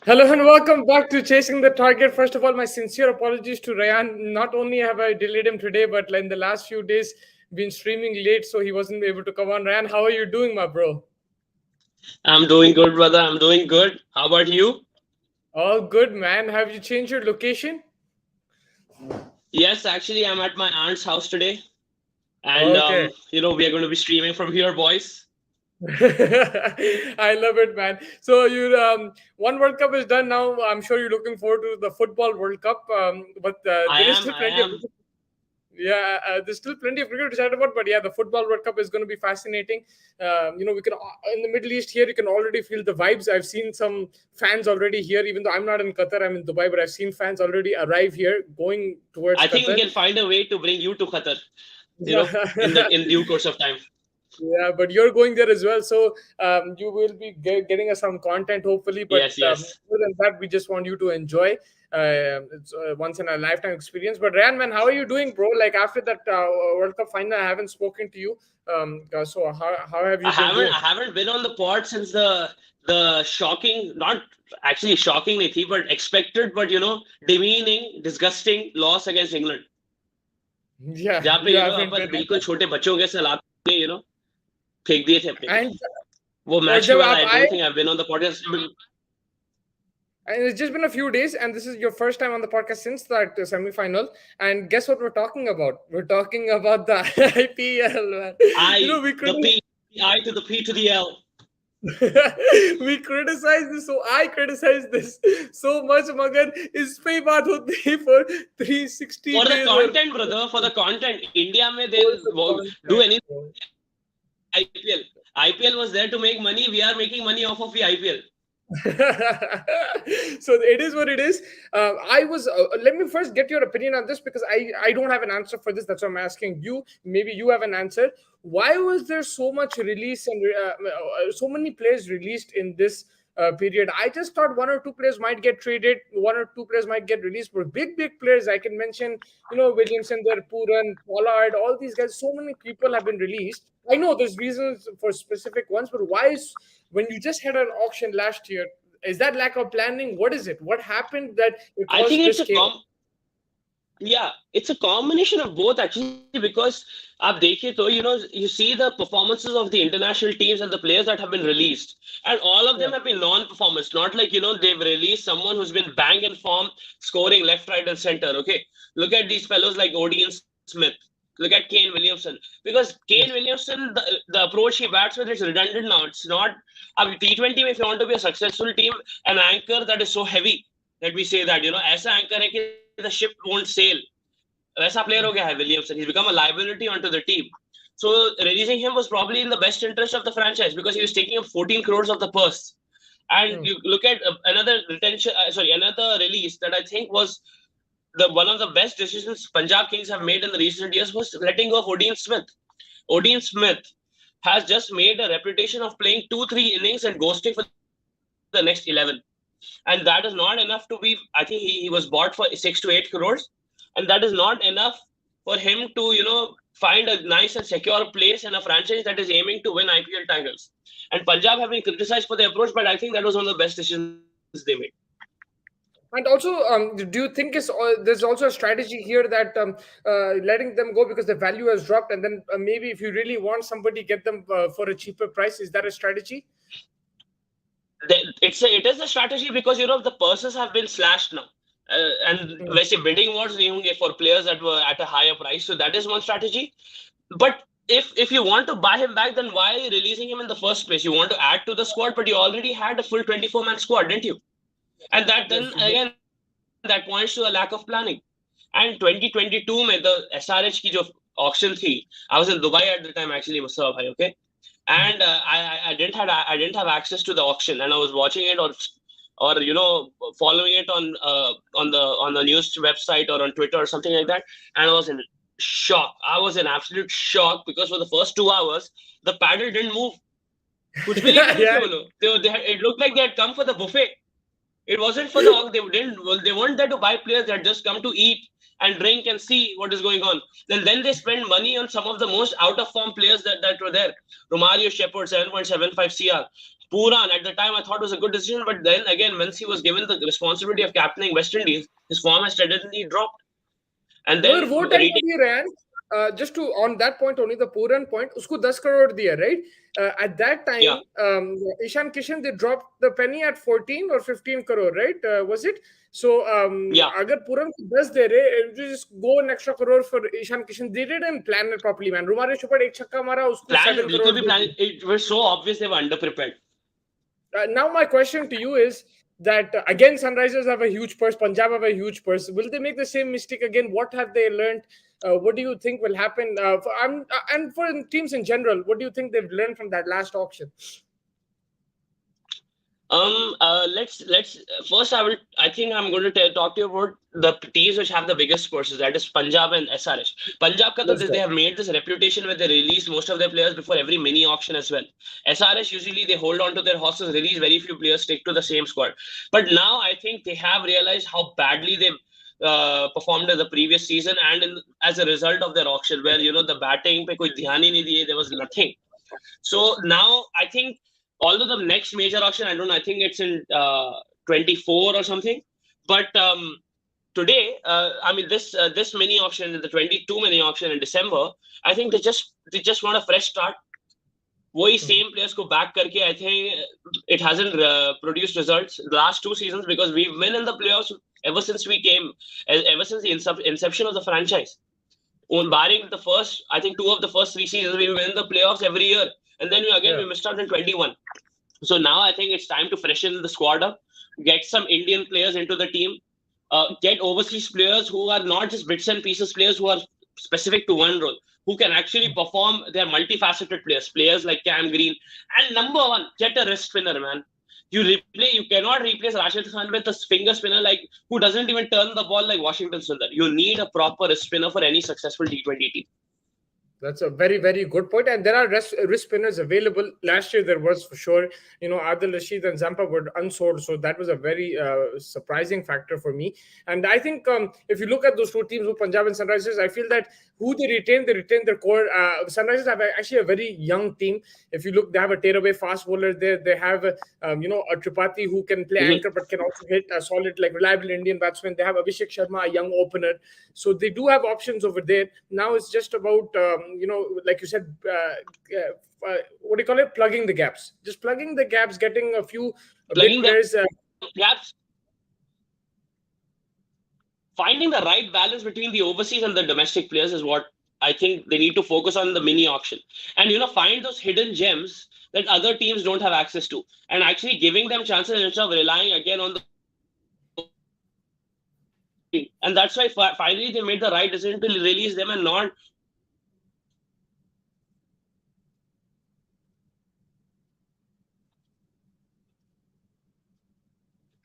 Hello and welcome back to Chasing the Target. First of all, my sincere apologies to Ryan. Not only have I delayed him today, but in the last few days, been streaming late, so he wasn't able to come on. Ryan, how are you doing, my bro? I'm doing good, brother. I'm doing good. How about you? All good, man. Have you changed your location? Yes, actually, I'm at my aunt's house today, and Okay. we are going to be streaming from here, boys. I love it, man. So you one World Cup is done now. I'm sure you're looking forward to the football World Cup. But I there is am. still I plenty of am. there's still plenty of cricket to chat about, but yeah, the football World Cup is going to be fascinating. We can in the Middle East here, you can already feel the vibes. I've seen some fans already here, even though I'm not in Qatar, I'm in Dubai, but I've seen fans already arrive here going towards I think we Qatar. can find a way to bring you to Qatar. In due course of time. Yeah, but you're going there as well, so you will be getting us some content hopefully. But Yes, yes. more than that, we just want you to enjoy. It's once in a lifetime experience. But Ryan, man, how are you doing, bro? Like after that World Cup final, I haven't spoken to you. So how have I you been haven't. doing? I haven't been on the pod since the shocking, not actually shocking, Nithi, but expected, but demeaning, disgusting loss against England. Yeah, जहाँ पे you haven't upon been. बिल्कुल छोटे बच्चों के सलाब के फेंक दिए थे अपने को. And वो और मैच के जब बाद आप I आए, don't think I've been on the podcast. and it's just been a few days, and this is your first time on the podcast since that semi-final. And guess what we're talking about? We're talking about the IPL, man. We The couldn't. P, the I to the P to the L. We criticize this, so I criticize this so much, मगर इस पे ही बात होती है for 360 For the days or content, brother, for the content, India may for they'll the do content, anything. bro. IPL. IPL was there to make money. We are making money off of the IPL. So it is what it is. I was Let me first get your opinion on this because I don't have an answer for this. That's why I'm asking you. Maybe you have an answer. Why was there so much release and so many players released in this period? I just thought one or two players might get traded, one or two players might get released, but big players I can mention, Williamson there, Puran, Pollard, all these guys, so many people have been released. I know there's reasons for specific ones, but why is, when you just had an auction last year, is that lack of planning? What is it? What happened that it I think caused it's this a chaos? yeah, it's a combination of both actually because आप देखिए तो you see the performances of the international teams and the players that have been released, and all of Yeah. them have been non-performance, not like they've released someone who's been bang in form, scoring left, right, and center. Okay, look at these fellows like Odie and Smith. Look at Kane Williamson, because Kane Yes. Williamson, the approach he bats with is redundant now. It's not. T20 if you want to be a successful team, an anchor that is so heavy, let me say that ऐसा anchor है कि the ship won't sail. वैसा player हो गया है Williamson. He's become a liability onto the team. So releasing him was probably in the best interest of the franchise because he was taking up 14 crores of the purse. And Hmm. you look at another release that I think was the one of the best decisions Punjab Kings have made in the recent years was letting go of Odin Smith. Odin Smith has just made a reputation of playing 2-3 innings and ghosting for the next 11. And that is not enough to be. I think he was bought for 6 to 8 crores, and that is not enough for him to find a nice and secure place in a franchise that is aiming to win IPL titles. And Punjab have been criticized for their approach, but I think that was one of the best decisions they made. And also, do you think there's also a strategy here that letting them go because the value has dropped, and then maybe if you really want somebody, get them for a cheaper price? Is that a strategy? It is a strategy because the purses have been slashed now. And Hmm. वैसे bidding wars नहीं होंगे for players that were at a higher price, so that is one strategy. But if you want to buy him back, then why releasing him in the first place? You want to add to the squad, but you already had a full 24-man squad, didn't you? And that then Yes. again that points to a lack of planning. And 2022 में the SRH की जो auction थी, I was in Dubai at the time actually, Mustafa bhai, okay? And I didn't have access to the auction, and I was watching it or following it on the news website or on Twitter or something like that, and I was in shock. I was in absolute shock because for the first 2 hours the paddle didn't move. कुछ भी नहीं कर रहे थे Yeah. वो लोग. It looked like they had come for the buffet. It wasn't for the they weren't there to buy players. They had just come to eat and drink and see what is going on. Then they spend money on some of the most out of form players that were there. Romario Shepherd 7.75 CR, Pooran at the time I thought was a good decision, but then again, once he was given the responsibility of captaining West Indies, his form has steadily dropped. And मगर then वो time पे भी रैन just to on that point only, the Puran point, उसको 10 crore दिया, right? At that time, Ishan Kishan, they dropped the penny at 14 or 15 crore, right? Was it? So अगर Puran को 10 दे रहे, just go an extra crore for Ishan Kishan. They didn't plan it properly, man. रुमारे चुपड़ एक छक्का मारा, उसको 7 crore. It was so obvious they were underprepared. Now my question to you is that again, Sunrisers have a huge purse, Punjab have a huge purse. Will they make the same mistake again? What have they learned? What do you think will happen? And for teams in general, what do you think they've learned from that last auction? Let's first I think I'm going to talk to you about the teams which have the biggest purses, that is Punjab and SRH. Punjab they have made this reputation where they release most of their players before every mini auction as well. SRH usually they hold on to their horses, release very few players, stick to the same squad. But now I think they have realized how badly they performed in the previous season, and as a result of their auction, where the batting pe koi dhyan hi nahi diye, there was nothing. So now I think, although the next major auction, I don't know, I think it's in 24 or something. But today, I mean, this mini auction, the 22 mini auction in December, I think they just want a fresh start. वही same players को back करके, I think it hasn't produced results the last 2 seasons, because we've been in the playoffs ever since the inception of the franchise. Barring the first, I think 2 of the first 3 seasons, we win the playoffs every year. And then we missed out in 21. So now I think it's time to freshen the squad up, get some Indian players into the team, get overseas players who are not just bits and pieces players who are specific to one role, who can actually perform. They are multifaceted players like Cam Green. And number one, get a wrist spinner, man. You cannot replace Rashid Khan with a finger spinner who doesn't even turn the ball like Washington Sundar. You need a proper wrist spinner for any successful T20 team. That's a very, very good point. And there are wrist spinners available. Last year there was, for sure. Adil Rashid and Zampa were unsold. So that was a very surprising factor for me. And I think if you look at those 2 teams, Punjab and Sunrisers, I feel that who they retain their core. Sunrisers have actually a very young team. If you look, they have a tearaway fast bowler there. They have, a Tripathi who can play anchor but can also hit a solid, reliable Indian batsman. They have Abhishek Sharma, a young opener. So they do have options over there. Now it's just about, like you said, what do you call it? Plugging the gaps. Just plugging the gaps, getting a few big players. Gaps. Finding the right balance between the overseas and the domestic players is what I think they need to focus on the mini auction. And, find those hidden gems that other teams don't have access to, and actually giving them chances instead of relying again on the. And that's why finally they made the right decision to release them and not.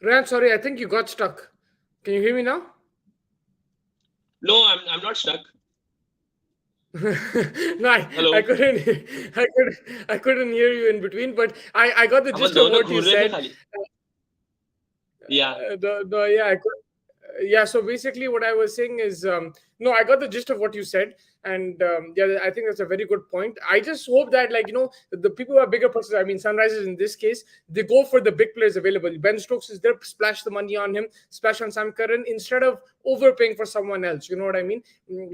Ran, sorry, I think you got stuck. Can you hear me now? No, I'm not stuck. No, I couldn't hear you in between, but I got the gist of what you said. Yeah. Yeah, so basically what I was saying is, I got the gist of what you said. And I think that's a very good point. I just hope that, the people who have bigger purses, I mean, Sunrisers in this case, they go for the big players available. Ben Stokes is there, splash the money on him, splash on Sam Curran, instead of overpaying for someone else. You know what I mean?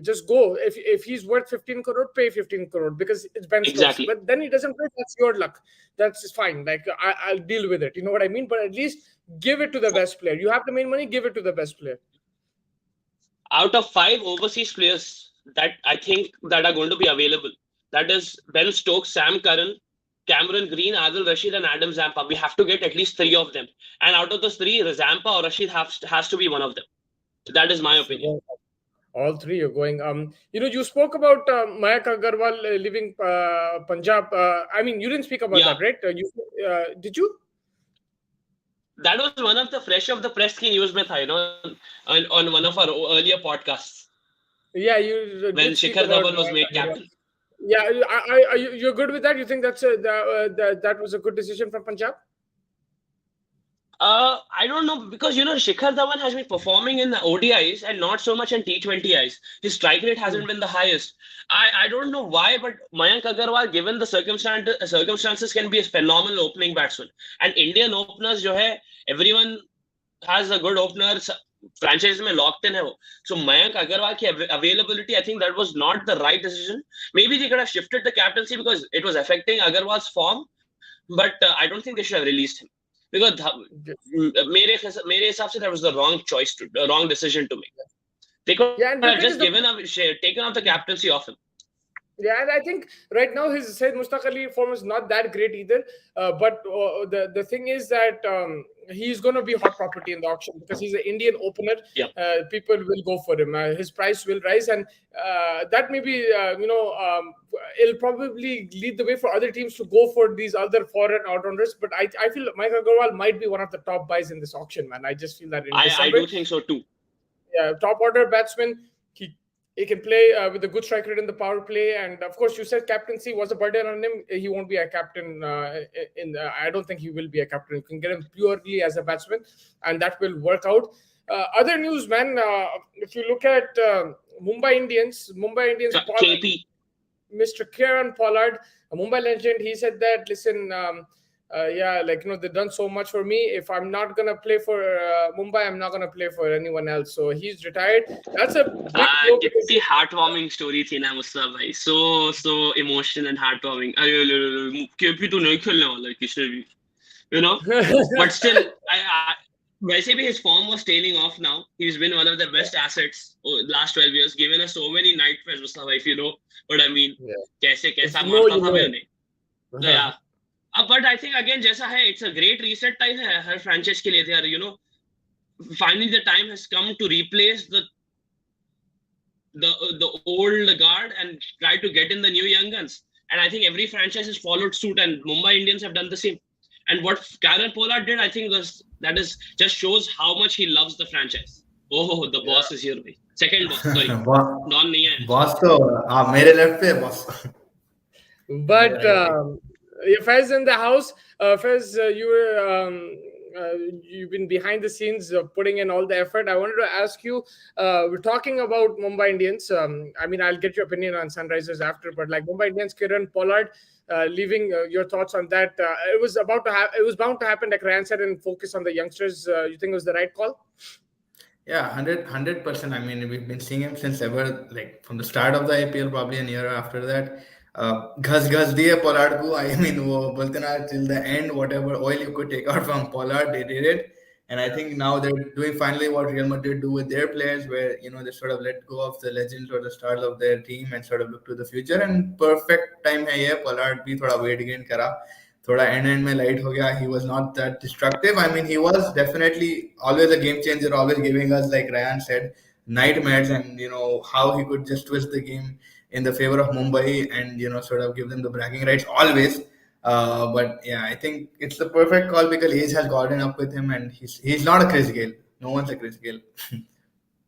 Just go. If he's worth 15 crore, pay 15 crore because it's Ben Stokes. But then he doesn't play, that's your luck. That's fine. I'll deal with it. You know what I mean? But at least give it to the best player. You have the main money, give it to the best player. Out of 5 overseas players that I think that are going to be available, that is Ben Stokes, Sam Curran, Cameron Green, Adil Rashid, and Adam Zampa. We have to get at least 3 of them. And out of those 3, Zampa or Rashid has to be one of them. That is my opinion. All 3 you're going. You spoke about Mayank Agarwal leaving Punjab. I mean, you didn't speak about that, right? Did you? That was one of the fresh of the press ki news mein tha, on one of our earlier podcasts. Yeah, you when Shikhar Dhawan was made captain. Yeah, you're good with that? You think that was a good decision from Punjab? I don't know because Shikhar Dhawan has been performing in the ODIs and not so much in T20Is. His strike rate hasn't been the highest. I don't know why, but Mayank Agarwal, given the circumstances, can be a phenomenal opening batsman. And Indian openers, jo hai, everyone has a good opener. Franchise में locked in है वो. So Mayank Agarwal की availability, I think that was not the right decision. Maybe they could have shifted the captaincy because it was affecting Agarwal's form, but I don't think they should have released him because मेरे हिसाब से that was the wrong decision to make. They could have just taken off the captaincy off him. Yeah, and I think right now his Said Mushtaq Ali form is not that great either. But the thing is that he's going to be hot property in the auction because he's an Indian opener. Yeah. People will go for him. His price will rise, and that may be it'll probably lead the way for other teams to go for these other foreign all-rounders. But I feel Mike Agarwal might be one of the top buys in this auction, man. I just feel that in I do think so too. Yeah, top order batsman. He can play with a good strike rate in the power play, and of course, you said captaincy was a burden on him. He won't be a captain. I don't think he will be a captain. You can get him purely as a batsman, and that will work out. Other news, man. If you look at Mumbai Indians, KP, Mr. Kieran Pollard, a Mumbai legend, he said that, listen, they've done so much for me. If I'm not gonna play for Mumbai, I'm not gonna play for anyone else. So he's retired. That's a big heartwarming story थी ना मुस्तफा भाई. So emotional and heartwarming. KP तो नहीं खेलने वाला किसने भी, but still, वैसे भी his form was tailing off now. He's been one of the best assets last 12 years, given us so many nightmares, Mustafa, if you know what I mean. कैसा मारता था मैंने. Yeah. But I think again, जैसा है, it's a great reset time है हर franchise के लिए. Finally the time has come to replace the old guard and try to get in the new young guns. And I think every franchise has followed suit, and Mumbai Indians have done the same. And what Kieran Pollard did, I think, just shows how much he loves the franchise. Oh, the boss is here, bhai. Second boss, sorry. Don nahi hai. Boss to mere left pe boss. But Faiz in the house, Faiz, you've been behind the scenes putting in all the effort. I wanted to ask you, we're talking about Mumbai Indians. I'll get your opinion on Sunrisers after, but like Mumbai Indians, Kieran Pollard leaving, your thoughts on that. It was bound to happen, like Ryan said, and focus on the youngsters. You think it was the right call? Yeah, 100%. I mean, we've been seeing him since ever, like from the start of the IPL, probably a year after that. घस दिए Pollard को. I mean, वो बोलते ना, till the end, whatever oil you could take out from Pollard, they did it. And I think now they're doing finally what Real Madrid do with their players, where they sort of let go of the legends or the stars of their team and sort of look to the future. And perfect time है ये. Pollard भी थोड़ा weight gain करा, थोड़ा end में light हो गया. He was not that destructive. I mean, he was definitely always a game changer, always giving us, like Ryan said, nightmares, and how he could just twist the game in the favor of Mumbai and sort of give them the bragging rights always. But yeah, I think it's the perfect call because age has gotten up with him, and he's not a Chris Gayle. No one's a Chris Gayle.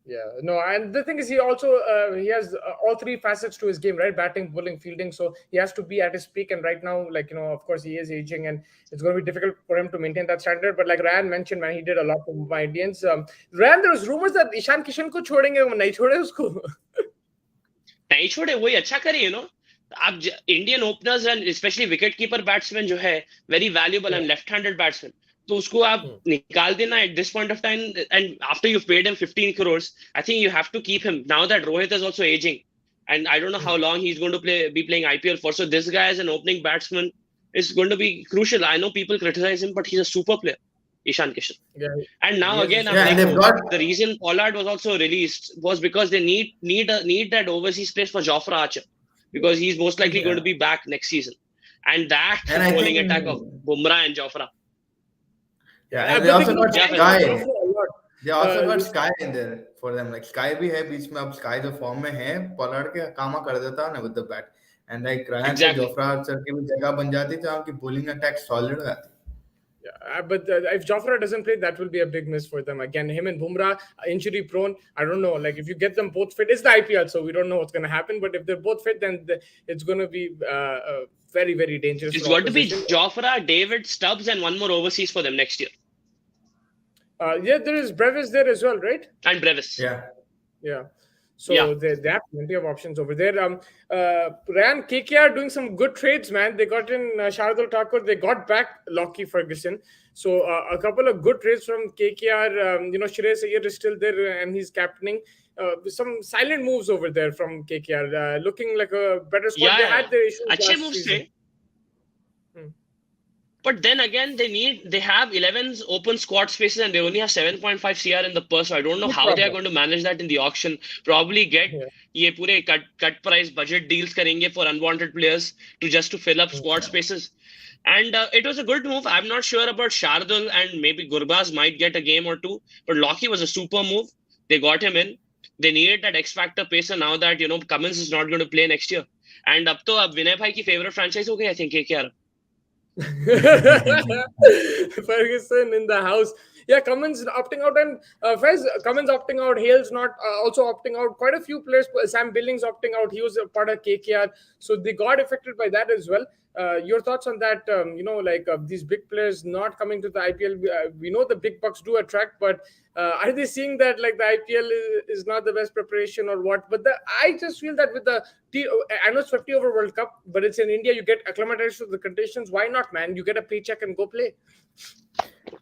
Yeah, no, and the thing is, he also he has all three facets to his game, right? Batting, bowling, fielding. So he has to be at his peak. And right now, of course, he is aging, and it's going to be difficult for him to maintain that standard. But like Ryan mentioned, man, he did a lot for Mumbai Indians. Ryan, there was rumors that Ishan Kishan को छोड़ेंगे, वो नहीं छोड़े उसको. नहीं छोड़े, वही अच्छा करे, आप Indian openers and especially wicket keeper batsmen जो है very valuable and left-handed batsmen, तो उसको आप निकाल देना at this point of time, and after you've paid him 15 crores, I think you have to keep him now that Rohit is also aging, and I don't know how long he's going to be playing IPL for. So this guy as an opening batsman is going to be crucial. I know people criticize him, but he's a super player, Ishan Kishan. Yeah. And now again, the reason Pollard was also released was because they need that overseas place for Jofra Archer, because he's most likely going to be back next season, and that bowling attack of Bumrah and Jofra. Yeah, and they also got Sky. They also got Sky in there for them. Like Sky भी है बीच में, अब Sky जो form में है, Pollard के कामा कर देता है ना with the bat. And like Ryan said, Jofra Archer की भी जगह बन जाती, तो आपकी bowling attack solid हो जाती. Yeah, but if Jofra doesn't play, that will be a big miss for them. Again, him and Bumrah, injury prone. I don't know. Like if you get them both fit, it's the IPL, so we don't know what's going to happen. But if they're both fit, then it's going to be very, very dangerous. It's going to be Jofra, David, Stubbs, and one more overseas for them next year. Yeah, there is Brevis there as well, right? And Brevis. Yeah. Yeah. Yeah. So they have plenty of options over there. Ryan, KKR doing some good trades, man. They got in Shardul Thakur. They got back Lockie Ferguson. So a couple of good trades from KKR. Shreyas Iyer is still there and he's captaining. Some silent moves over there from KKR, looking like a better squad. Yeah, They yeah. had their issues अच्छे last moves season. थे. But then again, they have 11 open squad spaces and they only have 7.5 CR in the purse. So I don't know Big how they are problem. going to manage that in the auction. Probably get Yeah. ये पूरे cut price budget deals करेंगे for unwanted players to fill up squad spaces. And it was a good move. I'm not sure about Shardul and maybe Gurbaz might get a game or two. But Lockie was a super move. They got him in. They needed that X factor pacer now that Cummins is not going to play next year. And अब तो अब विनय भाई की favorite franchise हो गई I think KKR. Ferguson in the house. Yeah, Cummins opting out, and Fez, Cummins opting out. Hale's not also opting out. Quite a few players. Sam Billings opting out. He was a part of KKR, so they got affected by that as well. Your thoughts on that? These big players not coming to the IPL. We know the big bucks do attract, but are they seeing that like the IPL is not the best preparation or what? But I just feel that with I know it's 50 over World Cup, but it's in India. You get acclimatized to the conditions. Why not, man? You get a paycheck and go play.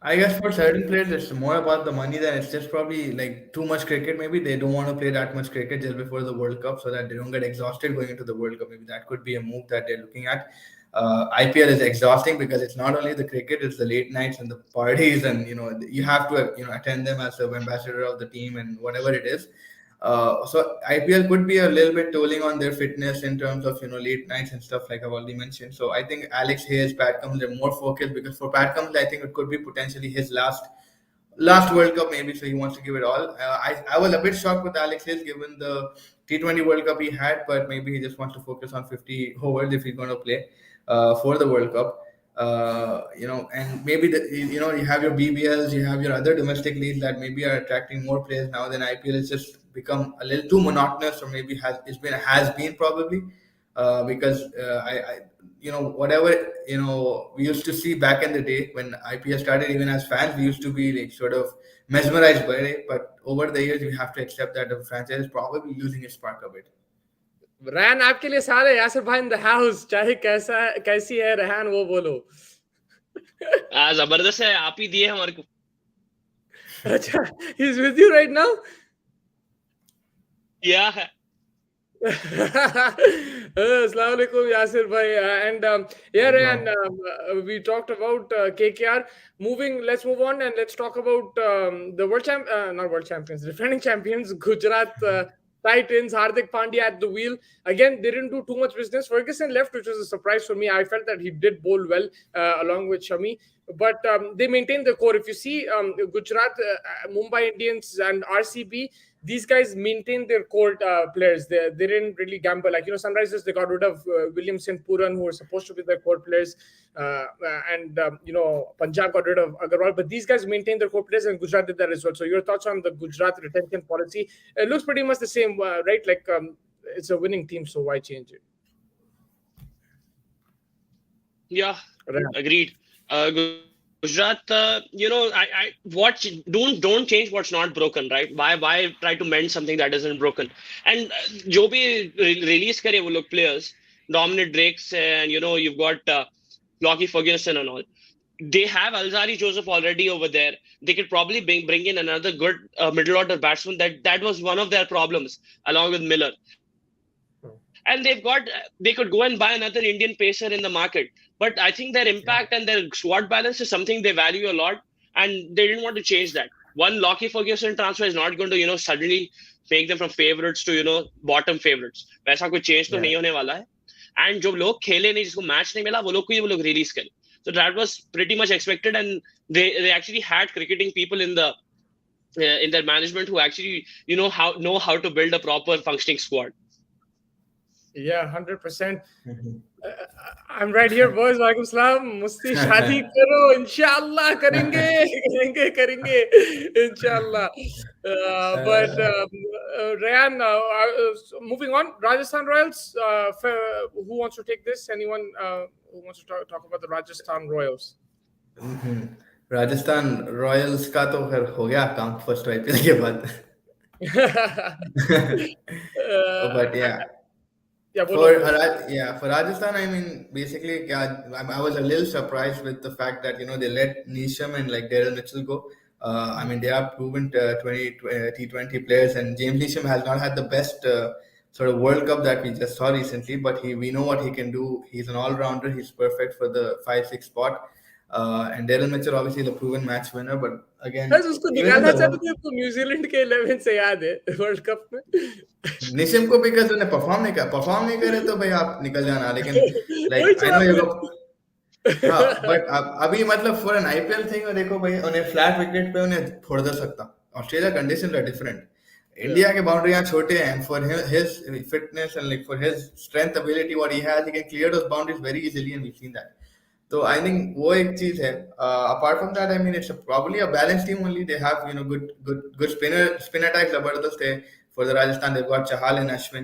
I guess for certain players, it's more about the money than it's just probably like too much cricket. Maybe they don't want to play that much cricket just before the World Cup so that they don't get exhausted going into the World Cup. Maybe that could be a move that they're looking at. IPL is exhausting because it's not only the cricket, it's the late nights and the parties, and you have to attend them as the ambassador of the team and whatever it is. So IPL could be a little bit tolling on their fitness in terms of late nights and stuff like I've already mentioned. So I think Alex Hayes, Pat Cummins are more focused because for Pat Cummins, I think it could be potentially his last World Cup maybe, so he wants to give it all. I was a bit shocked with Alex Hayes given the T20 World Cup he had, but maybe he just wants to focus on 50 overs if he's going to play for the World Cup. And maybe you have your BBLs, you have your other domestic leagues that maybe are attracting more players now than IPL. It's just become a little too monotonous, or maybe has been probably because whatever we used to see back in the day when IPL started, even as fans, we used to be like sort of mesmerized by it. But over the years, we have to accept that the franchise is probably losing its spark a bit. रैन आपके लिए सारे यासिर भाई in the house चाहे कैसी है रेहान वो बोलो जबरदस्त है आप ही दिए हमारे को अच्छा he is with you right now या Assalamu alaikum, Yasir bhai. And we talked about KKR. Let's move on and let's talk about the not world champions, defending champions, Gujarat Titans. Hardik Pandya at the wheel. Again, they didn't do too much business. Ferguson left, which was a surprise for me. I felt that he did bowl well along with Shami. But they maintained the core. If you see Gujarat, Mumbai Indians and RCB, these guys maintained their core players. They didn't really gamble. Like, Sunrisers, they got rid of Williamson, Puran, who were supposed to be their core players. Punjab got rid of Agarwal. But these guys maintained their core players, and Gujarat did that as well. So your thoughts on the Gujarat retention policy? It looks pretty much the same, right? Like, it's a winning team, so why change it? Yeah, agreed. Gujarat, I watch. Don't change what's not broken, right? Why try to mend something that isn't broken? And जो भी release करे वो लोग players, Dominic Drakes, and you've got Lockie Ferguson and all. They have Alzari Joseph already over there. They could probably bring in another good middle order batsman. That was one of their problems, along with Miller. And they could go and buy another Indian pacer in the market. But I think their impact and their squad balance is something they value a lot, and they didn't want to change that. One Lockie Ferguson transfer is not going to suddenly make them from favorites to bottom favorites. वैसा कोई change तो नहीं होने वाला है. And जो लोग खेले नहीं, जिसको match नहीं मिला, वो लोग release करे. So that was pretty much expected, and they actually had cricketing people in their management who actually know how to build a proper functioning squad. Yeah, 100%. I'm right here, boys. Walaikum salam. Musti shadi karo. Inshallah करेंगे. Inshallah. But Rayan, moving on. Rajasthan Royals. Who wants to take this? Anyone who wants to talk about the Rajasthan Royals? Mm-hmm. Rajasthan Royals का तो फिर हो गया काम first IPL के बाद. But yeah. yeah, For bolo, bolo. yeah, for Rajasthan, I mean, basically, yeah, I was a little surprised with the fact that they let Neesham and like Daryl Mitchell go. I mean, they are proven 20 T20 players, and James Neesham has not had the best sort of World Cup that we just saw recently. But we know what he can do. He's an all-rounder. He's perfect for the 5-6 spot. And Daryl Mitchell, obviously, the proven match winner. But again, बस उसको even in निकालना the चाहते थे तो New Zealand के 11 से याद है वर्ल्ड कप में. निशिम को बिकॉज उन्हें परफॉर्म नहीं करे तो भाई आप निकल जाना, लेकिन वही लाइक आई नो जवाब यू दे. गो. हाँ, बट अभी मतलब फॉर एन आईपीएल थिंग देखो भाई, उन्हें फ्लैट विकेट पे उन्हें फोड़ दे सकता. Australia condition are different. India के बाउंड्री यहाँ छोटे हैं. For his fitness and like for his strength ability what he has, he can clear those boundaries very easily and we seen that. तो आई थिंक वो एक चीज है. Apart from that, I mean it's probably a balance team only. They have good spin attack जबरदस्त है. For the Rajasthan, they've got Chahal and Ashwin,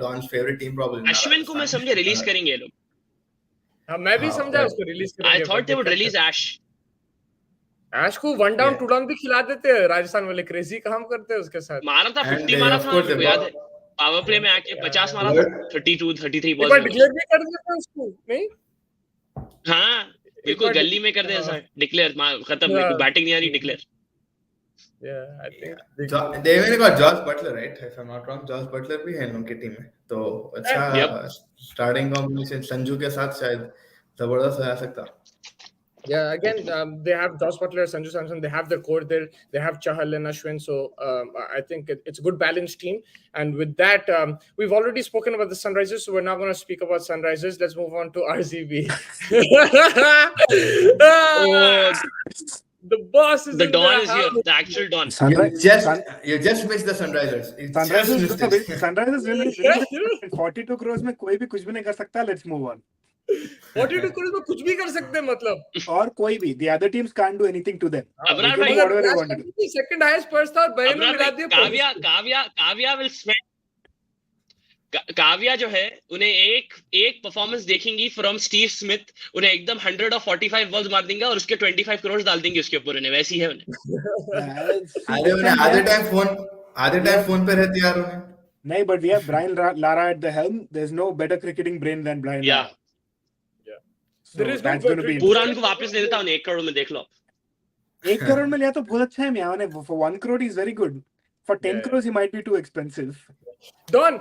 Don's favorite team probably in Ashwin को मैं Rajasthan. समझे release करेंगे ये लोग. हाँ, मैं भी हाँ, समझा उसको रिलीज I करेंगे. thought they would release Ash. ऐश को 1 डाउन Yeah. 2 डाउन भी खिला देते हैं राजस्थान वाले. क्रेजी काम करते हैं उसके साथ. मारा था, And 50 मारा of था, course मेरे को they've याद got है. पावर प्ले में आके 50 मारा था, 32 33 एक बॉल्स बार में. डिक्लेयर भी कर देते हैं उसको नहीं. हाँ, बिल्कुल बार गली में कर दे ऐसा डिक्लेयर. खत्म, मेरे को बैटिंग नहीं आ रही, declare. Yeah, I think they even got Josh Butler, right? If I'm not wrong, Josh Butler भी है उनकी टीम में. तो अच्छा Yep. स्टार्टिंग कॉम्बिनेशन संजू के साथ शायद जबरदस्त हो जा सकता. yeah, again, they have Josh Butler, Sanju Samson. They have their core there. They have Chahal and Ashwin. So I think it's a good balanced team. And with that, we've already spoken about the Sunrisers. So we're now going to speak about Sunrisers. Let's move on to RCB. Oh, The boss is the in Don the is here, house. the actual Don. You just missed the Sunrisers. You just Sunrisers missed it. Sunrisers will 42 crores में कोई भी कुछ भी नहीं कर सकता. Let's move on. 42 crores में कुछ भी कर सकते हैं मतलब. और कोई भी, the other teams can't do anything to them. Abrar They can भाई, do whatever they want to do. Second highest purse था और बहन ने अबरार मिला भाई, दिया. Kavya will spend. काव्या जो है, उन्हें एक परफॉर्मेंस देखेंगी फ्रॉम स्टीव स्मिथ, उन्हें एकदम 100 और 45 बॉल्स मार देंगे और उसके 25 करोड़ डाल देंगे उसके ऊपर. उन्हें वैसी है उन्हें. आधे टाइम फोन पे रहती यार उन्हें. नहीं, but we have Brian Lara at the helm. There's no better cricketing brain than Brian Yeah. Lara. So There is no that's going to be पूरा उनको वापस दे देता हूँ 1 करोड़ में, देख लो. 1 crore में लिया तो बहुत अच्छा है. मैं for 1 crore he's very good. For 10 crores he might be too expensive. Don,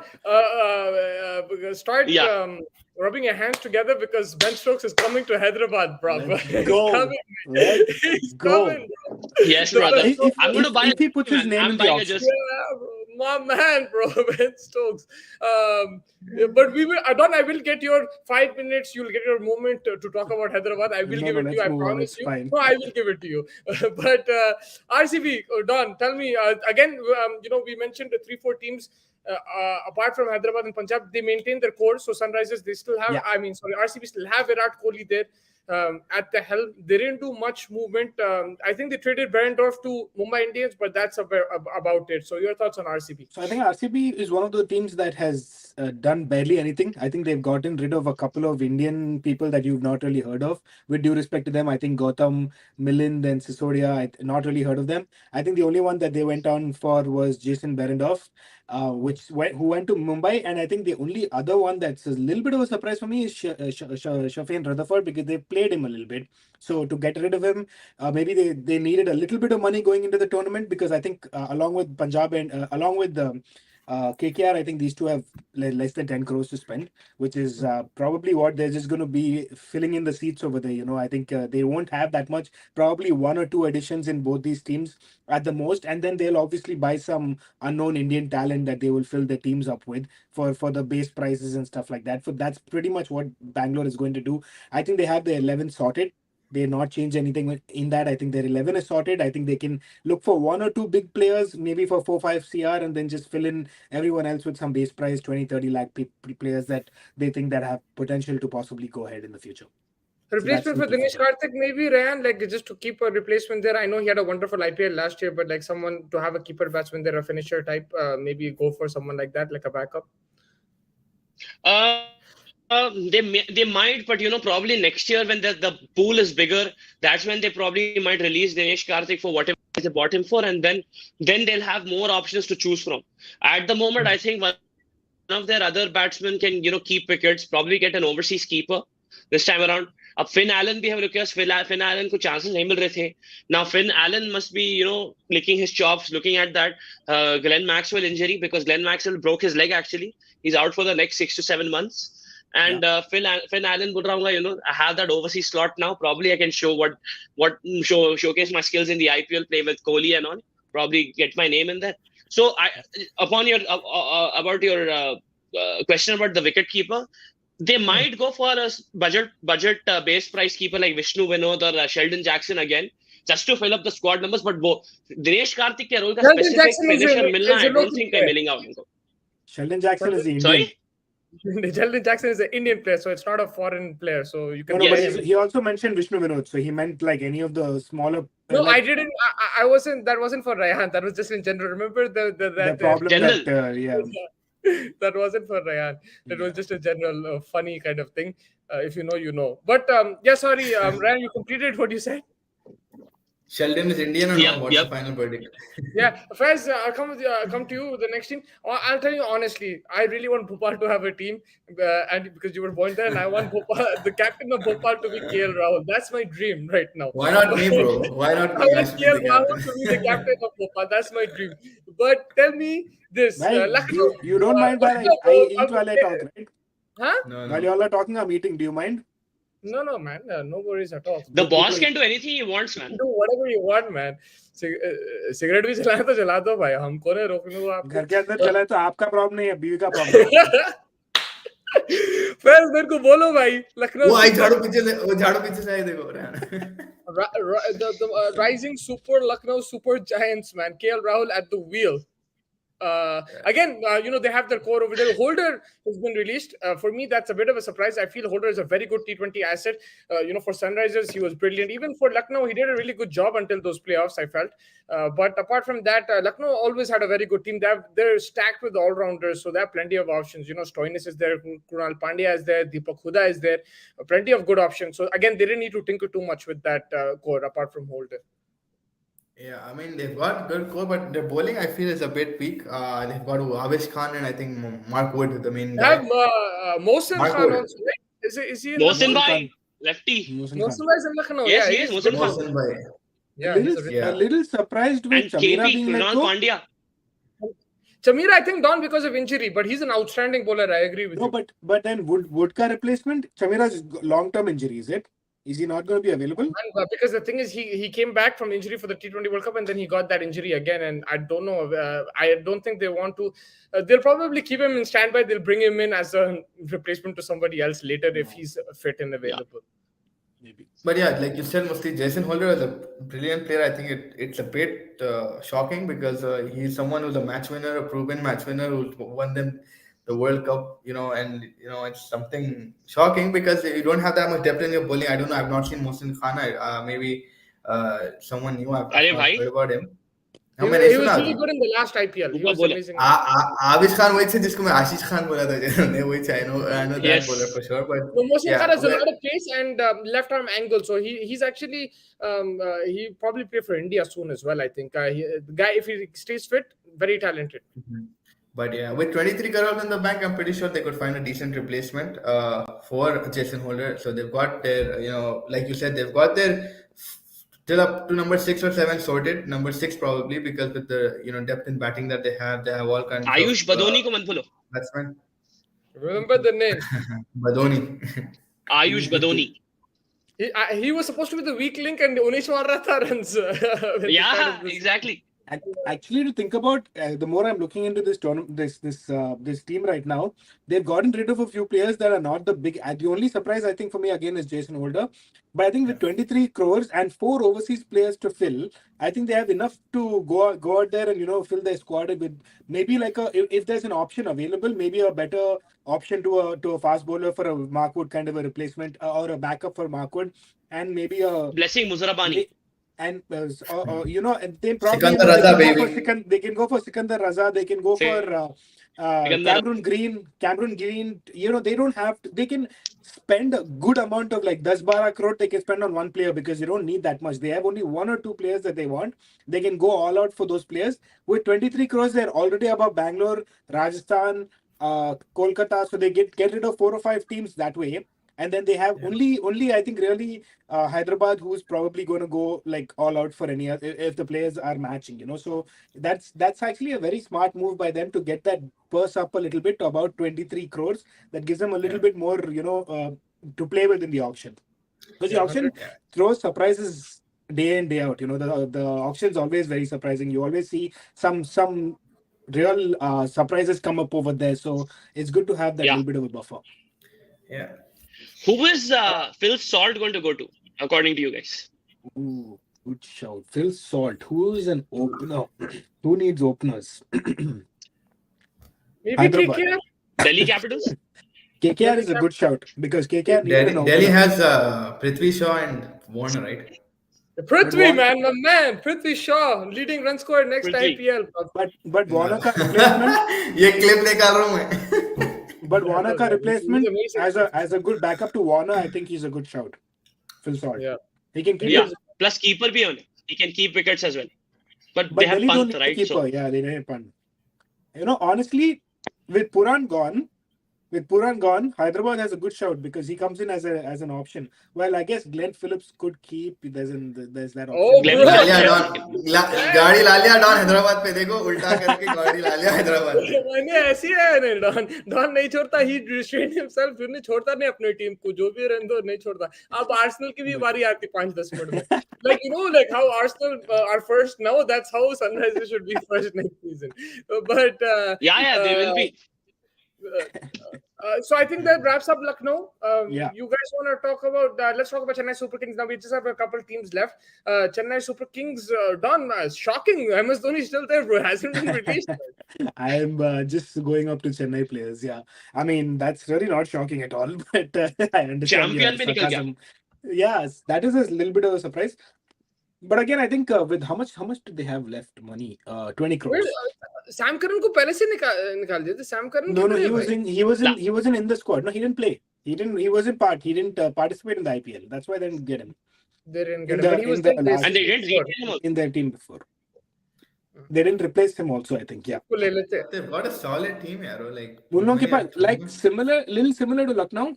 start Yeah. rubbing your hands together because Ben Stokes is coming to Hyderabad, bro. Let's He's go. coming. Let's He's go. coming, bro. Yes, brother. I'm going to buy if he puts his name I'm in the buying a auction. jersey. Yeah, bro. My man, bro, Ben Stokes. But we will, Don, I will get your 5 minutes. You'll get your moment to talk about Hyderabad. I will No, give no, it to you. I let's move on, promise it's you. fine. No, I will give it to you. But RCB, Don, tell me again. We mentioned the 3-4 teams. Apart from Hyderabad and Punjab, they maintain their core. So Sunrisers, they still have. Yeah. RCB still have Virat Kohli there at the helm. They didn't do much movement. I think they traded Berendorf to Mumbai Indians, but that's about it. So your thoughts on RCB? So I think RCB is one of the teams that has done barely anything. I think they've gotten rid of a couple of Indian people that you've not really heard of. With due respect to them, I think Gautam, Milind, and Sisodia, not really heard of them. I think the only one that they went on for was Jason Berendorf, who went to Mumbai. And I think the only other one that's a little bit of a surprise for me is Shafin Rutherford, because they played him a little bit. So to get rid of him, maybe they needed a little bit of money going into the tournament, because I think along with Punjab and along with KKR, I think these two have less than 10 crores to spend, which is probably what they're just going to be filling in the seats over there. I think they won't have that much, probably 1 or 2 additions in both these teams at the most. And then they'll obviously buy some unknown Indian talent that they will fill their teams up with for the base prices and stuff like that. So that's pretty much what Bangalore is going to do. I think they have the 11 sorted. They're not changed anything in that. I think their 11 is sorted. I think they can look for 1 or 2 big players, maybe for 4-5 CR, and then just fill in everyone else with some base price, 20-30 lakh players that they think that have potential to possibly go ahead in the future. Replacement for Dinesh Karthik, maybe Rayan, like just to keep a replacement there. I know he had a wonderful IPL last year, but like someone to have a keeper batsman there, a finisher type, maybe go for someone like that, like a backup. They might, but probably next year when the pool is bigger, that's when they probably might release Dinesh Karthik for whatever they bought him for, and then they'll have more options to choose from. At the moment, I think one of their other batsmen can keep wickets, probably get an overseas keeper this time around. अब Finn Allen भी है because Finn Allen को chances नहीं मिल रहे थे. Now Finn Allen must be licking his chops looking at that Glenn Maxwell injury, because Glenn Maxwell broke his leg actually. He's out for the next 6 to 7 months. And Finn Allen बोल रहा हूँ, I have that overseas slot now. Probably I can showcase my skills in the IPL, play with Kohli and all. Probably get my name in there. So upon your about your question about the wicket keeper, they might go for a budget base price keeper like Vishnu Vinod or Sheldon Jackson again, just to fill up the squad numbers. But Dinesh Karthik के role का Sheldon specific Jackson is finisher a- मिलना, is a I don't local think player. मिलेगा उनको. Sheldon Jackson is the Indian. Sorry. Sheldon Jackson is an Indian player, so it's not a foreign player. So you can. No, Yes. but he also mentioned Vishnu Vinod, so he meant like any of the smaller. No, like, I didn't. I wasn't. That wasn't for Ryan. That was just in general. Remember the that problem General. that yeah. that wasn't for Ryan. That was just a general funny kind of thing. If you know, you know. But yeah, sorry, Ryan, you completed what you said. Sheldon is Indian or Yep, no? What's yep. the final verdict? Yeah, Faiz, I'll come to you with the next team. I'll tell you honestly, I really want Bhopal to have a team, and because you were born there, and I want Bhopal, the captain of Bhopal, to be KL Rahul. That's my dream right now. Why not me, bro? Why not I me? I want should be KL the Rahul captain. to be the captain of Bhopal. That's my dream. But tell me this, Well, Lucknow. you don't mind while I eat while I talk, right? Huh? No, While no. you all are talking, I'm eating. Do you mind? No, man. No worries at all. The Good boss people. can do anything he wants, man. Do whatever you want, man. Cigarette भी चलाए तो चला दो भाई, हमको ने रोकने को आपको. घर के अंदर चला है तो आपका प्रॉब्लम नहीं है, बीवी का प्रॉब्लम. फिर मेरे को बोलो भाई, लखनऊ. वो झाड़ू पीछे से आई देखो. The rising super Lucknow Super Giants, man. KL Rahul at the wheel. Again, they have their core over there. Holder has been released. For me, that's a bit of a surprise. I feel Holder is a very good T20 asset. For Sunrisers, he was brilliant. Even for Lucknow, he did a really good job until those playoffs, I felt. But apart from that, Lucknow always had a very good team. They're stacked with all-rounders, so they have plenty of options. Stoinis is there, Krunal Pandya is there, Deepak Huda is there. Plenty of good options. So again, they didn't need to tinker too much with that core apart from Holder. Yeah, I mean they've got good core, but their bowling I feel is a bit weak. They've got Avish Khan and I think Mark Wood, the main They guy. have Mohsin Mark Khan Wood. also, right? Is he in Mohsin Lucknow? Bhai, lefty. Mohsin Mohsin Khan. Bhai is in Lucknow. Yes, yeah, he is he's Mohsin good. Khan. Mohsin Bhai. Yeah, Yeah. A little surprised with And Chamira KP, being let Krunal go. Pandya. Chamira, I think, down because of injury, but he's an outstanding bowler. I agree with No, you. but then Woodka replacement, Chamira's long-term injury, is it? Is he not going to be available? And, because the thing is, he came back from injury for the T20 World Cup, and then he got that injury again. And I don't know. I don't think they want to. They'll probably keep him in standby. They'll bring him in as a replacement to somebody else later if he's fit and available. Maybe. But yeah, like you said, mostly Jason Holder is a brilliant player. I think it's a bit shocking because he's someone who's a match winner, a proven match winner who won them the World Cup, and it's something shocking because you don't have that much depth in your bowling. I don't know. I've not seen Mohsin Khan. Maybe someone new. I've अरे not भाई, heard about him. He मैंने was सुना really good in the last IPL. He ऊपर was बोले. amazing. आविश Khan वही थे जिसको मैं आशीष खान बोला था. वही थे. I know that Yes. bowler for sure. But So Mohsin yeah, Khan has a well, lot of pace and left arm angle. So he's actually he probably play for India soon as well. I think the guy, if he stays fit, very talented. But yeah, with 23 crores in the bank, I'm pretty sure they could find a decent replacement for Jason Holder. So they've got their, like you said, they've got their till up to number 6 or 7 sorted. Number 6 probably because with the depth in batting that they have all kinds Ayush of Badoni को मत भूलो. batsmen. Remember the name? Badoni. Ayush Badoni. He was supposed to be the weak link, and Unish mar raha tha runs. When they Yeah, started this. exactly. Actually, to think about, the more I'm looking into this tournament, this team right now, they've gotten rid of a few players that are not the big. The only surprise I think for me again is Jason Holder, but I think with 23 crores and 4 overseas players to fill, I think they have enough to go out there and fill their squad with maybe like if there's an option available, maybe a better option to a fast bowler for a Mark Wood kind of a replacement or a backup for Mark Wood, and maybe a Blessing Muzarabani. and and they probably Sikandar Raza, baby. They can go for Sikandar Raza. They can go for Sikandar. Cameron Green. Cameron Green. They don't have to. They can spend a good amount of like 10-12 crore. They can spend on one player because you don't need that much. They have only one or two players that they want. They can go all out for those players. With 23 crores, they're already above Bangalore, Rajasthan, Kolkata. So they get rid of 4 or 5 teams that way. And then they have only I think really Hyderabad, who's probably going to go like all out for any if the players are matching. So that's actually a very smart move by them to get that purse up a little bit to about 23 crores. That gives them a little bit more to play with in the auction, because the auction throws surprises day in day out. The auction's always very surprising. You always see some real surprises come up over there. So it's good to have that Yeah. little bit of a buffer. Yeah. Who is Phil Salt going to go to, according to you guys? Ooh, good shout. Phil Salt. Who is an opener? Who needs openers? Maybe Hyderabad. KKR. Delhi Capitals? KKR is a good shout because KKR needed an Delhi opener. has Prithvi Shaw and Warner, right? Prithvi, man, my man. Prithvi Shaw, leading run scorer next Prithvi. IPL. But Warner ka replacement. ये clip निकाल रहा हूँ मैं. But Warner ka He's replacement amazing. as a good backup to Warner, I think he's a good shout. Phil Salt. Yeah. He can keep Yeah. it. Plus keeper bhi on it. He can keep wickets as well. But But they have Delhi don't Pant, need a right? keeper. So Yeah, they need Pant. Honestly, with Puran gone, Hyderabad has a good shout because he comes in as an option. Well, I guess Glenn Phillips could keep. There's that option. Oh, Glenn bro. Phillips. Laliya don गाड़ी लालिया don Hyderabad पे देखो उल्टा करके गाड़ी लालिया हैदराबाद पे. मैंने ऐसी है नहीं, डॉन नहीं छोड़ता. ही रिस्ट्रेन हिमसेल्फ, फिर नहीं छोड़ता नहीं अपनी टीम को, जो भी रन दो नहीं छोड़ता. अब आर्सेनल की भी बारी आती 5-10 मिनट में. Like how Arsenal are first now, that's how Sunrisers should be first next season. But yeah, they will be. So I think that wraps up Lucknow. Yeah. You guys want to talk about? Let's talk about Chennai Super Kings now. We just have a couple teams left. Chennai Super Kings, Don, shocking. MS Dhoni is still there, bro. Hasn't been released. I'm just going up to Chennai players. Yeah, I mean that's really not shocking at all. But I understand your Champion bhi nikal gaya. sarcasm. Yes, that is a little bit of a surprise. But again, I think with how much do they have left money? 20 crores. Sam Curran को पहले से निकाल दिए थे. Sam Curran No, क्यों he नहीं was भाई? he wasn't in the squad. No, he didn't play. He didn't participate in the IPL. That's why they didn't get him They didn't In get the- him, but he was in the there. last- And they didn't retain him also. in their team before. They didn't replace him also, I think. Yeah. को ले लेते. They've got a solid team, यारो. Like उन लोगों के पास like little similar to Lucknow,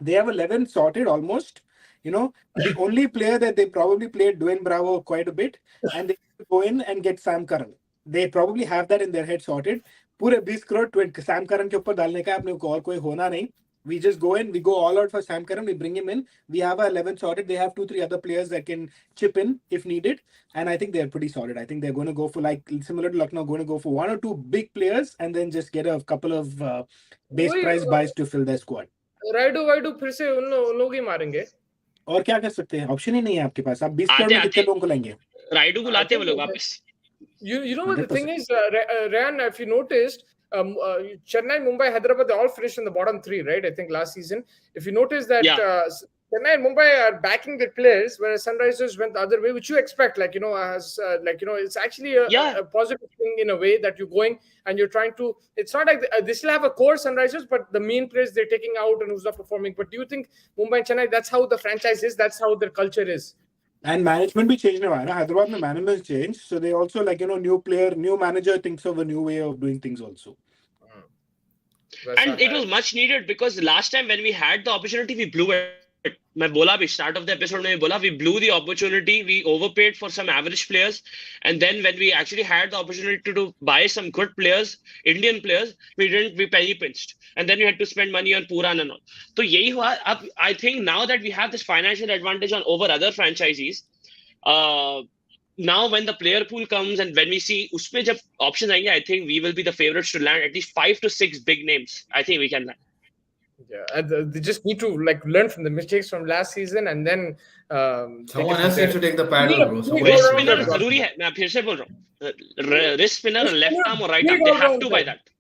they have 11 sorted almost. The only player that they probably played Dwayne Bravo quite a bit, and they go in and get Sam Curran. They probably have that in their head sorted. पूरे 20 crore Sam Curran के ऊपर डालने का अपने को और कोई होना नहीं. We just go in, we go all out for Sam Curran, we bring him in. We have our 11 sorted. They have 2-3 other players that can chip in if needed. And I think they're pretty solid. I think they're going to go for, like, similar to Lucknow, going to go for 1 or 2 big players and then just get a couple of base price buys to fill their squad. राइडो फिर से उन लोग ही मारेंगे. और क्या कर सकते हैं? ऑप्शन ही नहीं है आपके पास. आप 20 करोड़ में कितने लोगों को लेंगे? राइडू को लाते हैं वो लोग वापस. You know what the thing is, Ryan, if you noticed, Chennai, Mumbai, Hyderabad, they all finished in the bottom 3, right? I think last season. If you notice that Chennai and Mumbai are backing their players, whereas Sunrisers went the other way, which you expect, it's actually a positive thing in a way that you're going and you're trying to. It's not like they still have a core Sunrisers, but the main players they're taking out and who's not performing. But do you think Mumbai and Chennai, that's how the franchise is, that's how their culture is? And management भी change हुआ है ना. Hyderabad में management change, so they also new player, new manager thinks of a new way of doing things also. And it was much needed because last time when we had the opportunity, we blew it. मैं बोला भी start of the episode में बोला we blew the opportunity. We overpaid for some average players, and then when we actually had the opportunity to buy some good players, Indian players, we didn't. We penny pinched, and then we had to spend money on Puran and all. So यही हुआ. अब I think now that we have this financial advantage over other franchisees, now when the player pool comes and when we see उसमें जब options आएंगे, I think we will be the favorites to land at least 5 to 6 big names. I think we can land. Yeah, they just need to learn from the mistakes from last season and then someone else needs to take the paddle, bro. Wrist spinner जरूरी है. मैं फिर से बोल रहा हूँ. Wrist spinner, left arm or right arm, they have to buy that.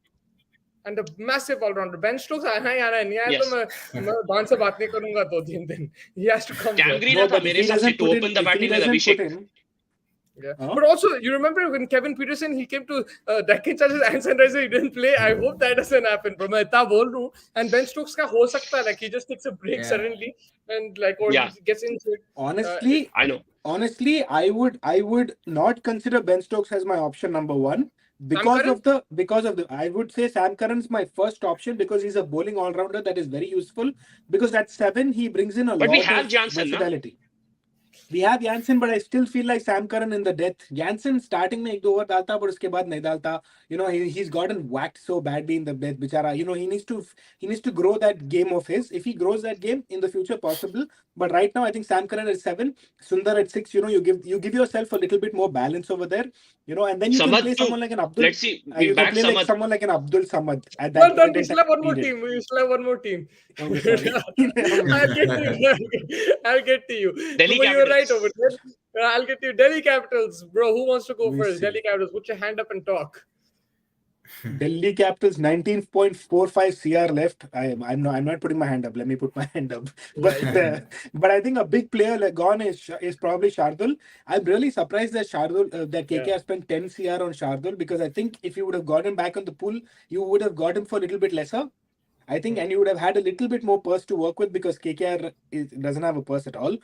and a massive all-rounder. Ben Stokes, Yes. मैं बान से बात नहीं करूंगा 2-3 दिन. He has to come Cam here. Green No, था but if मेरे he हिसाब से doesn't to put in, open the if he batting with doesn't put Abhishek. in, Yeah. Huh? But also, you remember when Kevin Peterson he came to Deccan Chargers and Sunrisers, he didn't play. I hope that doesn't happen. But मैं इतना बोल रहा हूँ. And Ben Stokes का हो सकता है, like he just takes a break Yeah. suddenly and like or Yeah. he gets injured. honestly, I know. honestly, I would not consider Ben Stokes as my option number one Sam Curran? because of the I would say Sam Curran's my first option because he's a bowling all rounder that is very useful. Because at 7 he brings in a But we lot have of Jansen, na? versatility. We have Jansen, but I still feel like Sam Curran in the death. Jansen starting में एक दो over डालता, but उसके बाद नहीं डालता. You know, he's gotten whacked so badly in the death, बिचारा. You know, he needs to grow that game of his. If he grows that game in the future, possible. But right now, I think Sam Curran at 7, Sundar at 6. You know, you give yourself a little bit more balance over there. You know, and then you can Samad play too. someone like an Abdul. Let's see. We You can back play like Samad. someone like an Abdul Samad at Well that done. point We in still time have one more needed. team. We still have one more team. Okay, sorry. I'll get to you. I'll get to you. Delhi But you're right Capitals. over there. I'll get to you. Delhi Capitals, bro. Who wants to go We first? see. Delhi Capitals. Put your hand up and talk. Delhi Capitals 19.45 CR left. I'm not putting my hand up. Let me put my hand up. But I think a big player like gone is probably Shardul. I'm really surprised that that KKR spent 10 CR on Shardul because I think if you would have got him back on the pool, you would have got him for a little bit lesser. I think, and you would have had a little bit more purse to work with because KKR doesn't have a purse at all.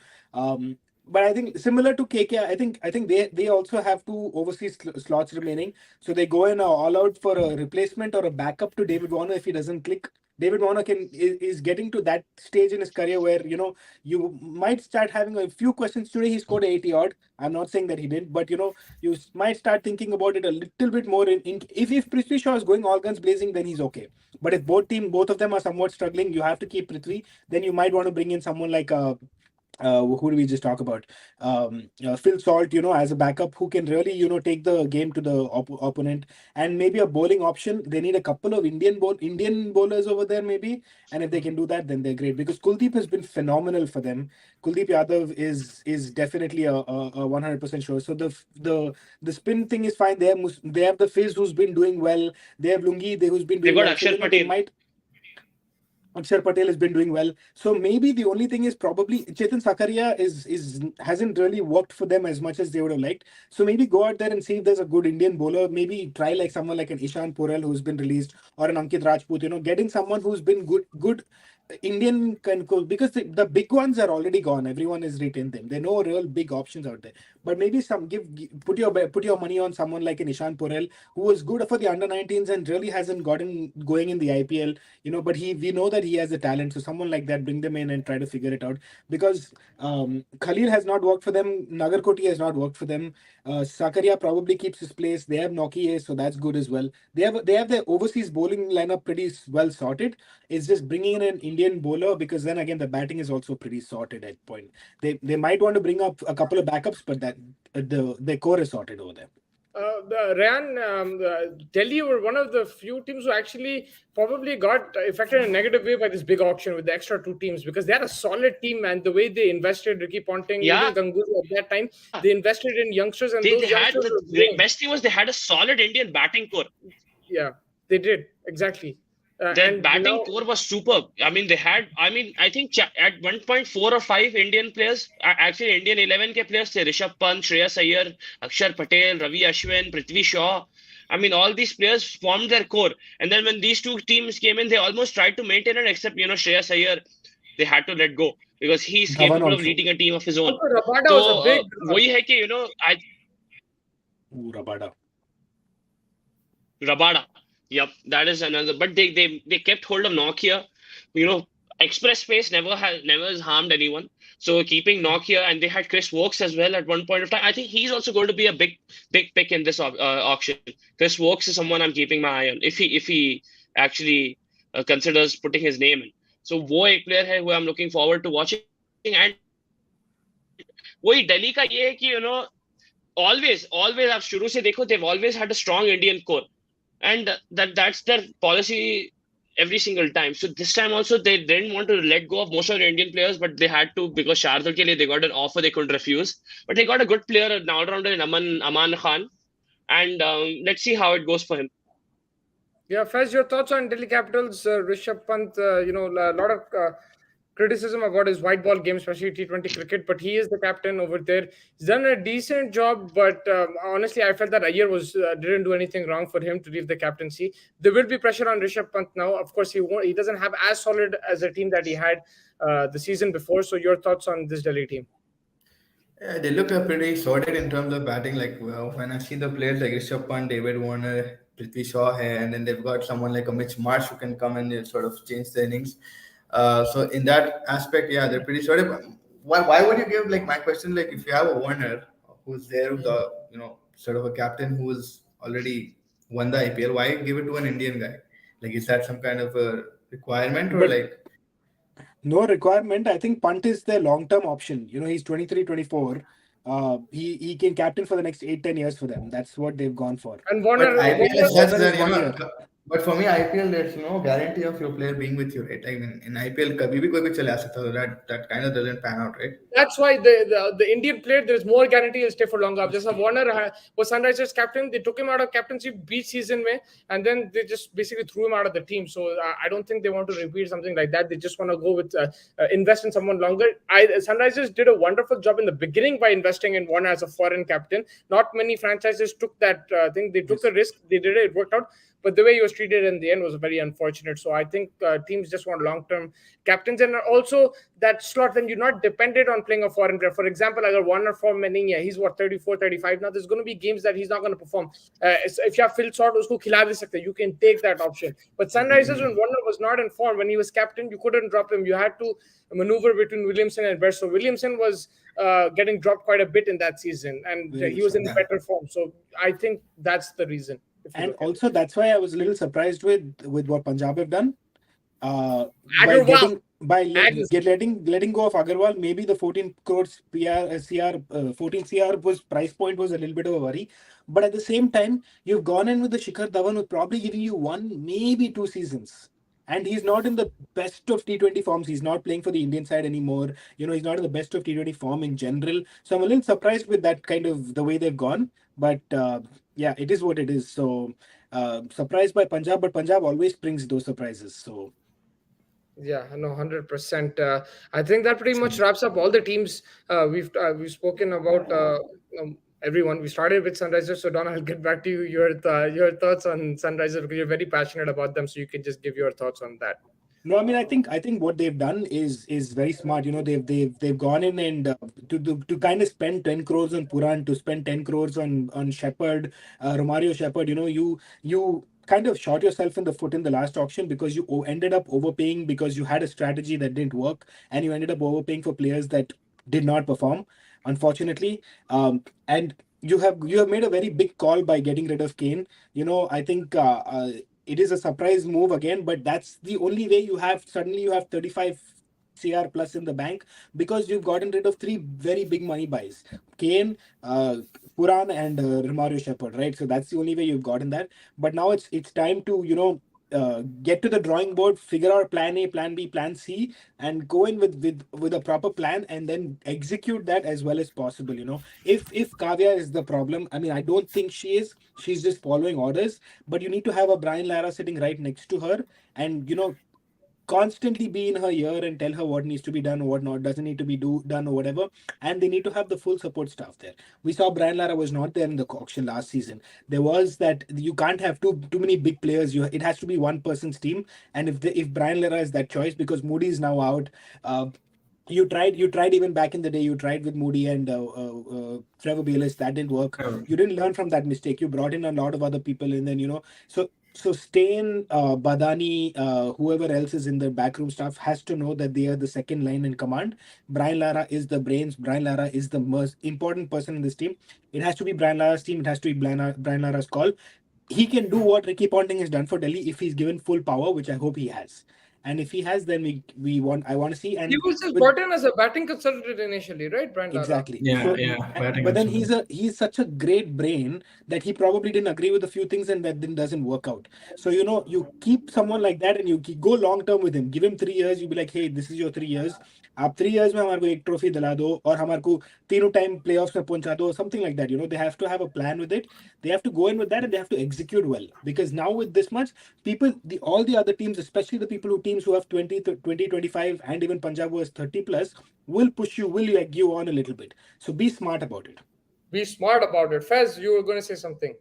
But I think similar to KKR, I think they also have two overseas slots remaining, so they go in all out for a replacement or a backup to David Warner if he doesn't click. David Warner is getting to that stage in his career where you might start having a few questions. Today he scored 80 odd. I'm not saying that he didn't, but you might start thinking about it a little bit more. If Prithvi Shaw is going all guns blazing, then he's okay. But if both of them are somewhat struggling, you have to keep Prithvi. Then you might want to bring in someone like who do we just talk about? Phil Salt, as a backup who can really, take the game to the opponent, and maybe a bowling option. They need a couple of Indian bowlers over there, maybe. And if they can do that, then they're great because Kuldeep has been phenomenal for them. Kuldeep Yadav is definitely a 100% sure. So the spin thing is fine. They have the Fizz who's been doing well. They have Lungi who's been They doing got well. So Akshar they Patel. might. Akshar Patel has been doing well. So maybe the only thing is probably Chetan Sakaria is hasn't really worked for them as much as they would have liked. So maybe go out there and see if there's a good Indian bowler. Maybe try like someone like an Ishan Porel who's been released or an Ankit Rajput. Getting someone who's been good Indian because the big ones are already gone. Everyone has retained them. There are no real big options out there. But maybe put your money on someone like an Ishan Porel who was good for the under-19s and really hasn't gotten going in the IPL. But we know that he has the talent. So someone like that, bring them in and try to figure it out. Because Khalil has not worked for them. Nagarkoti has not worked for them. Sakaria probably keeps his place. They have Nokia, so that's good as well. They have their overseas bowling lineup pretty well sorted. It's just bringing in an Indian bowler because then again the batting is also pretty sorted at point. They might want to bring up a couple of backups, but that the core is sorted over there. Delhi were one of the few teams who actually probably got affected in a negative way by this big auction with the extra two teams because they had a solid team and the way they invested Ricky Ponting, Yeah. even Ganguly at that time, they invested in youngsters and They those had youngsters were the great. best thing was they had a solid Indian batting core. Yeah, they did exactly. Their And batting now, core was superb. I mean, I think at one point 4 or 5 Indian players, actually Indian 11 ke players, थे Rishabh Pant, Shreyas Iyer, Akshar Patel, Ravi Ashwin, Prithvi Shaw. I mean, all these players formed their core. And then when these two teams came in, they almost tried to maintain it, except, Shreyas Iyer, they had to let go because he's Dhawan capable of also. leading a team of his own. also Rabada So, was a big वही है कि, Rabada. Rabada. Yep, that is another. But they kept hold of Nokia. Express space never has harmed anyone. So keeping Nokia, and they had Chris Wokes as well at one point of time. I think he's also going to be a big pick in this auction. Chris Wokes is someone I'm keeping my eye on if he actually considers putting his name in. So वो एक player है who I'm looking forward to watching. And वही Delhi का ये है कि always आप शुरू से देखो, they've always had a strong Indian core. And that's their policy every single time. So this time also they didn't want to let go of most of the Indian players, but they had to because Shardul ke liye they got an offer they couldn't refuse. But they got a good player, an all-rounder in Aman Khan, and let's see how it goes for him. Yeah, Faiz, your thoughts on Delhi Capitals, Rishabh Pant? A lot of criticism about his white ball game, especially T20 cricket, but he is the captain over there. He's done a decent job, but honestly, I felt that Iyer was didn't do anything wrong for him to leave the captaincy. There will be pressure on Rishabh Pant now. Of course, he doesn't have as solid as a team that he had the season before. So, your thoughts on this Delhi team? Yeah, they look pretty sorted in terms of batting. Like when I see the players like Rishabh Pant, David Warner, Prithvi Shaw here, and then they've got someone like a Mitch Marsh who can come and sort of change the innings. So in that aspect, yeah, they're pretty sorted. But why would you give, like, my question, like, if you have a Warner who's there, who's the sort of a captain who's already won the IPL, why give it to an Indian guy? Like, is that some kind of a requirement, or But like? no requirement. I think Punt is their long term option. He's 23, 24. He can captain for the next 8, 10 years for them. That's what they've gone for. And But IPL Warner is such Warner is that, 1 year. but for me, IPL, there's no guarantee of your player being with you, right? I mean, in IPL, कभी भी कोई भी चले आ सकता है, that kind of doesn't pan out, right? That's why the Indian player, there's more guarantee he'll stay for longer. Just Warner was Sunrisers captain. They took him out of captaincy beach season में, and then they just basically threw him out of the team. So I don't think they want to repeat something like that. They just want to go with invest in someone longer. Sunrisers did a wonderful job in the beginning by investing in Warner as a foreign captain. Not many franchises took that thing. They took Yes. the risk. They did it. It worked out. But the way he was treated in the end was very unfortunate. So I think teams just want long-term captains, and also that slot when you're not dependent on playing a foreign player. For example, I got Warner for Meninga. He's what 34, 35 now. There's going to be games that he's not going to perform. If you have Phil Sort, usko khila bhi sakte. You can take that option. But Sunrisers, when Warner was not in form, when he was captain, you couldn't drop him. You had to maneuver between Williamson and Bird. So Williamson was getting dropped quite a bit in that season, and Very he was in true. Yeah. better form. So I think that's the reason. If you And look at it. also that's why I was a little surprised with what Punjab have done. Uh, by Agarwal, getting by Agnes. letting go of Agarwal, maybe the 14 crores CR 14 CR was price point was a little bit of a worry, but at the same time you've gone in with the Shikhar Dhawan who's probably giving you 1, maybe 2 seasons, and he's not in the best of T20 forms. He's not playing for the Indian side anymore. He's not in the best of T20 form in general. So I'm a little surprised with that kind of the way they've gone, but yeah, it is what it is. So surprised by Punjab, but Punjab always brings those surprises. So. Yeah, no, 100%. I think that pretty much wraps up all the teams we've spoken about. Everyone. We started with Sunrisers, so Don, I'll get back to you. Your thoughts on Sunrisers because you're very passionate about them, so you can just give your thoughts on that. No, I mean, I think what they've done is very smart. They've gone in and to kind of spend 10 crores on Puran, to spend 10 crores on Shepherd, Romario Shepherd. You kind of shot yourself in the foot in the last auction because you ended up overpaying because you had a strategy that didn't work, and you ended up overpaying for players that did not perform, unfortunately. And you have made a very big call by getting rid of Kane. I think it is a surprise move again, but that's the only way you have 35 CR plus in the bank because you've gotten rid of three very big money buys: Kane, Puran, and Romario Shepherd, right? So that's the only way you've gotten that. But now it's time to get to the drawing board, figure out plan A, plan B, plan C, and go in with a proper plan, and then execute that as well as possible. If Kavya is the problem, I mean, I don't think she is. She's just following orders, but you need to have a Brian Lara sitting right next to her, and constantly be in her ear and tell her what needs to be done, what not doesn't need to be done, or whatever. And they need to have the full support staff there. We saw Brian Lara was not there in the auction last season. There was that you can't have too many big players. It has to be one person's team. And if Brian Lara is that choice, because Moody is now out, you tried even back in the day. You tried with Moody and Trevor Bayliss. That didn't work. You didn't learn from that mistake. You brought in a lot of other people, and then so Stain, Badani, whoever else is in the backroom staff has to know that they are the second line in command. Brian Lara is the brains. Brian Lara is the most important person in this team. It has to be Brian Lara's team. It has to be Brian Lara's call. He can do what Ricky Ponting has done for Delhi if he's given full power, which I hope he has. and if he has, then I want to see. He And was just with brought in as a batting consultant initially, right, Brian Lara? exactly. Yeah, So, yeah, batting but then consultant. he's such a great brain that he probably didn't agree with a few things, and that then doesn't work out. So you keep someone like that, and go long term with him. Give him 3 years. You be like, hey, this is your 3 years. आप 3 years में हमारे को एक trophy दिला दो और हमारे को तीनों टाइम प्लेऑफ्स में पहुंचा दो, something like that. They have to have a plan with it. They have to go in with that, and they have to execute well, because now with this much people, all the other teams, especially the teams who have 20, 25, and even Punjab who has 30 plus, will push you, will egg you on a little bit. So be smart about it. Be smart about it. Fez, you were going to say something.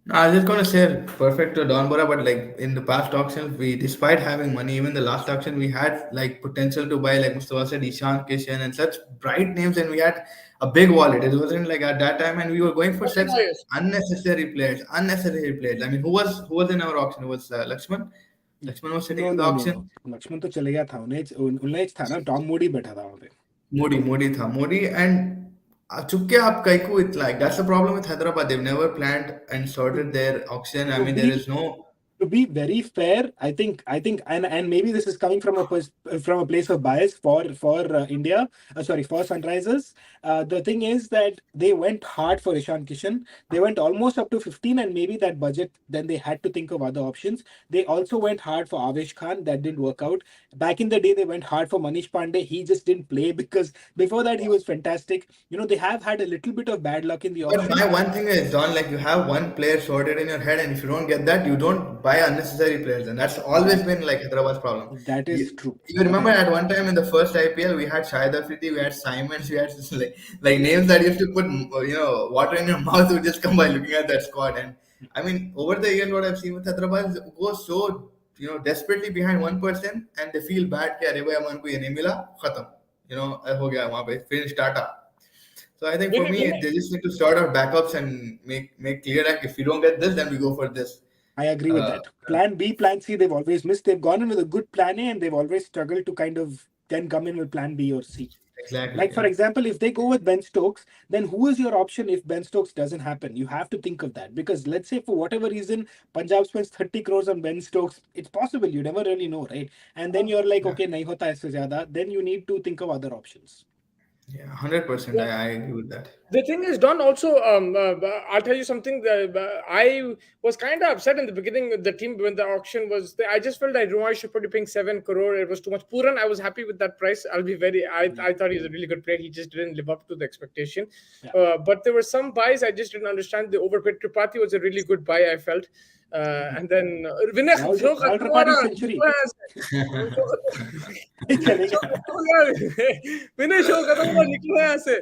No, I was just gonna say perfect to Don Bora, but like in the past auctions, we despite having money, even the last auction, we had like potential to buy like Mustafa said, Ishan Kishan and such bright names, and we had a big wallet. It wasn't like at that time, and we were going for What such players? unnecessary players. Unnecessary players. I mean, who was in our auction? It was Lakshman. Lakshman was sitting No, in the no, no, auction. no. Lakshman तो चले गया था, उन्हें था ना, Tom Moody बैठा था वहां पे. Modi tha. Modi and चुपके आप kaiku it like that's the problem with Hyderabad. They've never planned and sorted their auction. I To mean, there be is no. to be very fair, I think, and maybe this is coming from from a place of bias for India, sorry, for Sunrisers. The thing is that they went hard for Ishan Kishan. They went almost up to 15, and maybe that budget. Then they had to think of other options. They also went hard for Avesh Khan. That didn't work out. Back in the day, they went hard for Manish Pandey. He just didn't play, because before that he was fantastic. They have had a little bit of bad luck in the But auction. my one thing is, Don, like you have one player sorted in your head, and if you don't get that, you don't buy unnecessary players, and that's always That been like Hyderabad's problem. that is You, true. you remember at one time in the first IPL, we had Shahid Afridi, we had Simons, we had just like names that used to put water in your mouth would just come by looking at that squad. And I mean, over the years, what I've seen with Hyderabad is go so desperately behind one person, and they feel bad कि अरे भाई हमारे को ये नहीं मिला खत्म हो गया वहाँ पे finished Tata. So I think for Vinay, me, Vinay, they just need to start out backups and make clear that if we don't get this, then we go for this. I agree with Uh, that. Plan B, Plan C, they've always missed. They've gone in with a good Plan A, and they've always struggled to kind of then come in with Plan B or C. exactly. Like, for Yeah. example, if they go with Ben Stokes, then who is your option if Ben Stokes doesn't happen? You have to think of that, because let's say for whatever reason, Punjab spends 30 crores on Ben Stokes. It's possible. You never really know, right? And then you're like, Yeah. okay, nahi hota aise zyada. Then you need to think of other options. Yeah, 100%. yeah. I agree with that. The thing is, Don, also, I'll tell you something. I was kind of upset in the beginning with the team when the auction was. I just felt that Roy should be paying 7 crore. It was too much. Puran, I was happy with that price. I'll be very. I thought he was a really good player. He just didn't live up to the expectation. Yeah. But there were some buys I just didn't understand. The overpaid Tripathi was a really good buy. I felt. And then Vinay Rahul Tripathi century. चलेगा. विनय show खत्म हुआ निकलो यहाँ से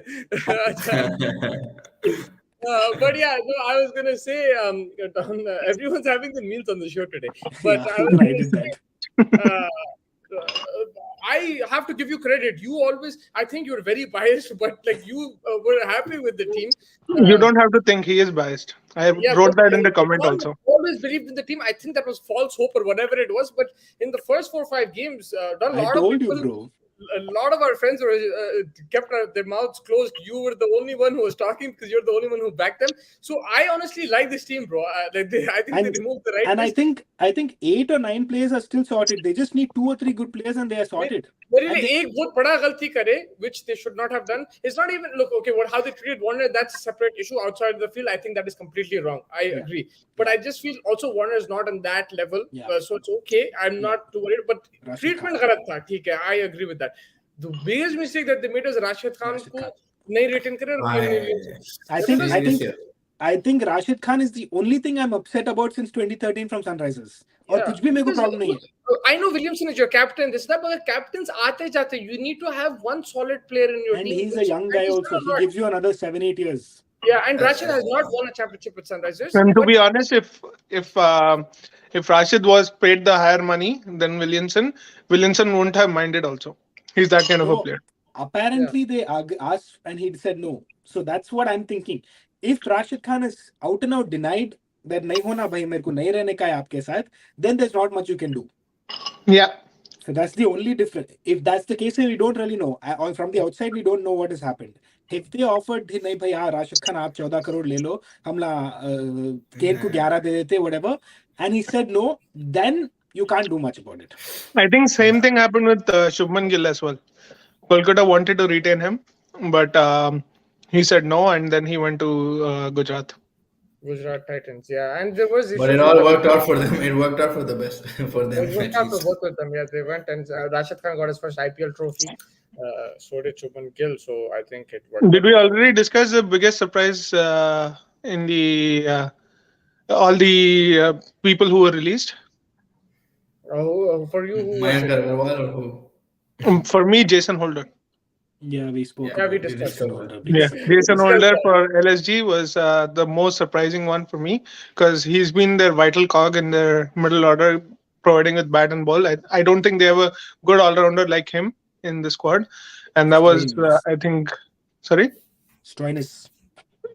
but yeah, no, I was gonna say, Don, everyone's having the meals on the show today. But Yeah, I was I gonna did say, that. I have to give you credit. You always, I think you're very biased, but like you were happy with the team. You don't have to think he is biased. I Yeah, wrote but that in the comment Don also. always believed in the team. I think that was false hope or whatever it was. But in the first 4 or 5 games, Don, a I lot of told you, people. bro. A lot of our friends were kept their mouths closed. You were the only one who was talking because you're the only one who backed them. So I honestly like this team, bro. I think they removed the right. And list. I think 8 or 9 players are still sorted. They just need 2 or 3 good players, and they are sorted. मेरे And लिए they- एक बहुत बड़ा गलती करे, which they should not have done. It's not even look okay. How they treated Warner, that's a separate issue outside the field. I think that is completely wrong. I agree, but I just feel also Warner is not on that level. Yeah. So it's okay. I'm not too worried. But Rashid treatment Khan. गलत था. ठीक है, I agree with that. The biggest mistake that they made was Rashid Khan Rashid को Khan. नहीं retain करे और I- I think because- I think Yes, I think Rashid Khan is the only thing I'm upset about since 2013 from Sunrisers. और Yeah. कुछ भी मेरे को Because, problem नहीं है. I know Williamson is your captain, this that, but captains आते जाते. You need to have one solid player in your And team. he's a which- young and guy he's also. done a He lot. gives you another 7-8 years. Yeah, and That's Rashid has right. not won a championship with Sunrisers. And to but- be honest, if Rashid was paid the higher money than Williamson wouldn't have minded also. He's that kind of a So player. apparently they asked, and he said no. So that's what I'm thinking. If Rashid Khan is out and out denied that नहीं होना भाई मेरे को नहीं रहने का है आपके साथ, then there's not much you can do. Yeah. So that's the only difference. If that's the case, then we don't really know. From the outside, we don't know what has happened. If they offered, नहीं भाई हाँ राशिद खान आप 14 crore ले लो, हमला केन को 11 दे देते, whatever, and he said no, then you can't do much about it. I think same thing happened with Shubman Gill as well. Kolkata wanted to retain him, but he said no, and then he went to Gujarat. Gujarat Titans, yeah, and there was But it issues with all the. worked out for them. It worked out for the best for them It worked at out for least. both of them. Yeah, they went and Rashid Khan got his first IPL trophy. So did Shubman Gill. So I think it worked Did out we for. already discuss the biggest surprise in the all the people who were released? For you, who was Mayank it? Agarwal or who? For me, Jason Holder. Yeah, we spoke Yeah, Yeah, we about we discussed Jason it. discussed Holder that. Yeah, briefly. We Jason discussed Holder that. for LSG was the most surprising one for me because he's been their vital cog in their middle order, providing with bat and ball. I don't think they have a good all rounder like him in the squad, and that was Stoinis. I think sorry Stoinis.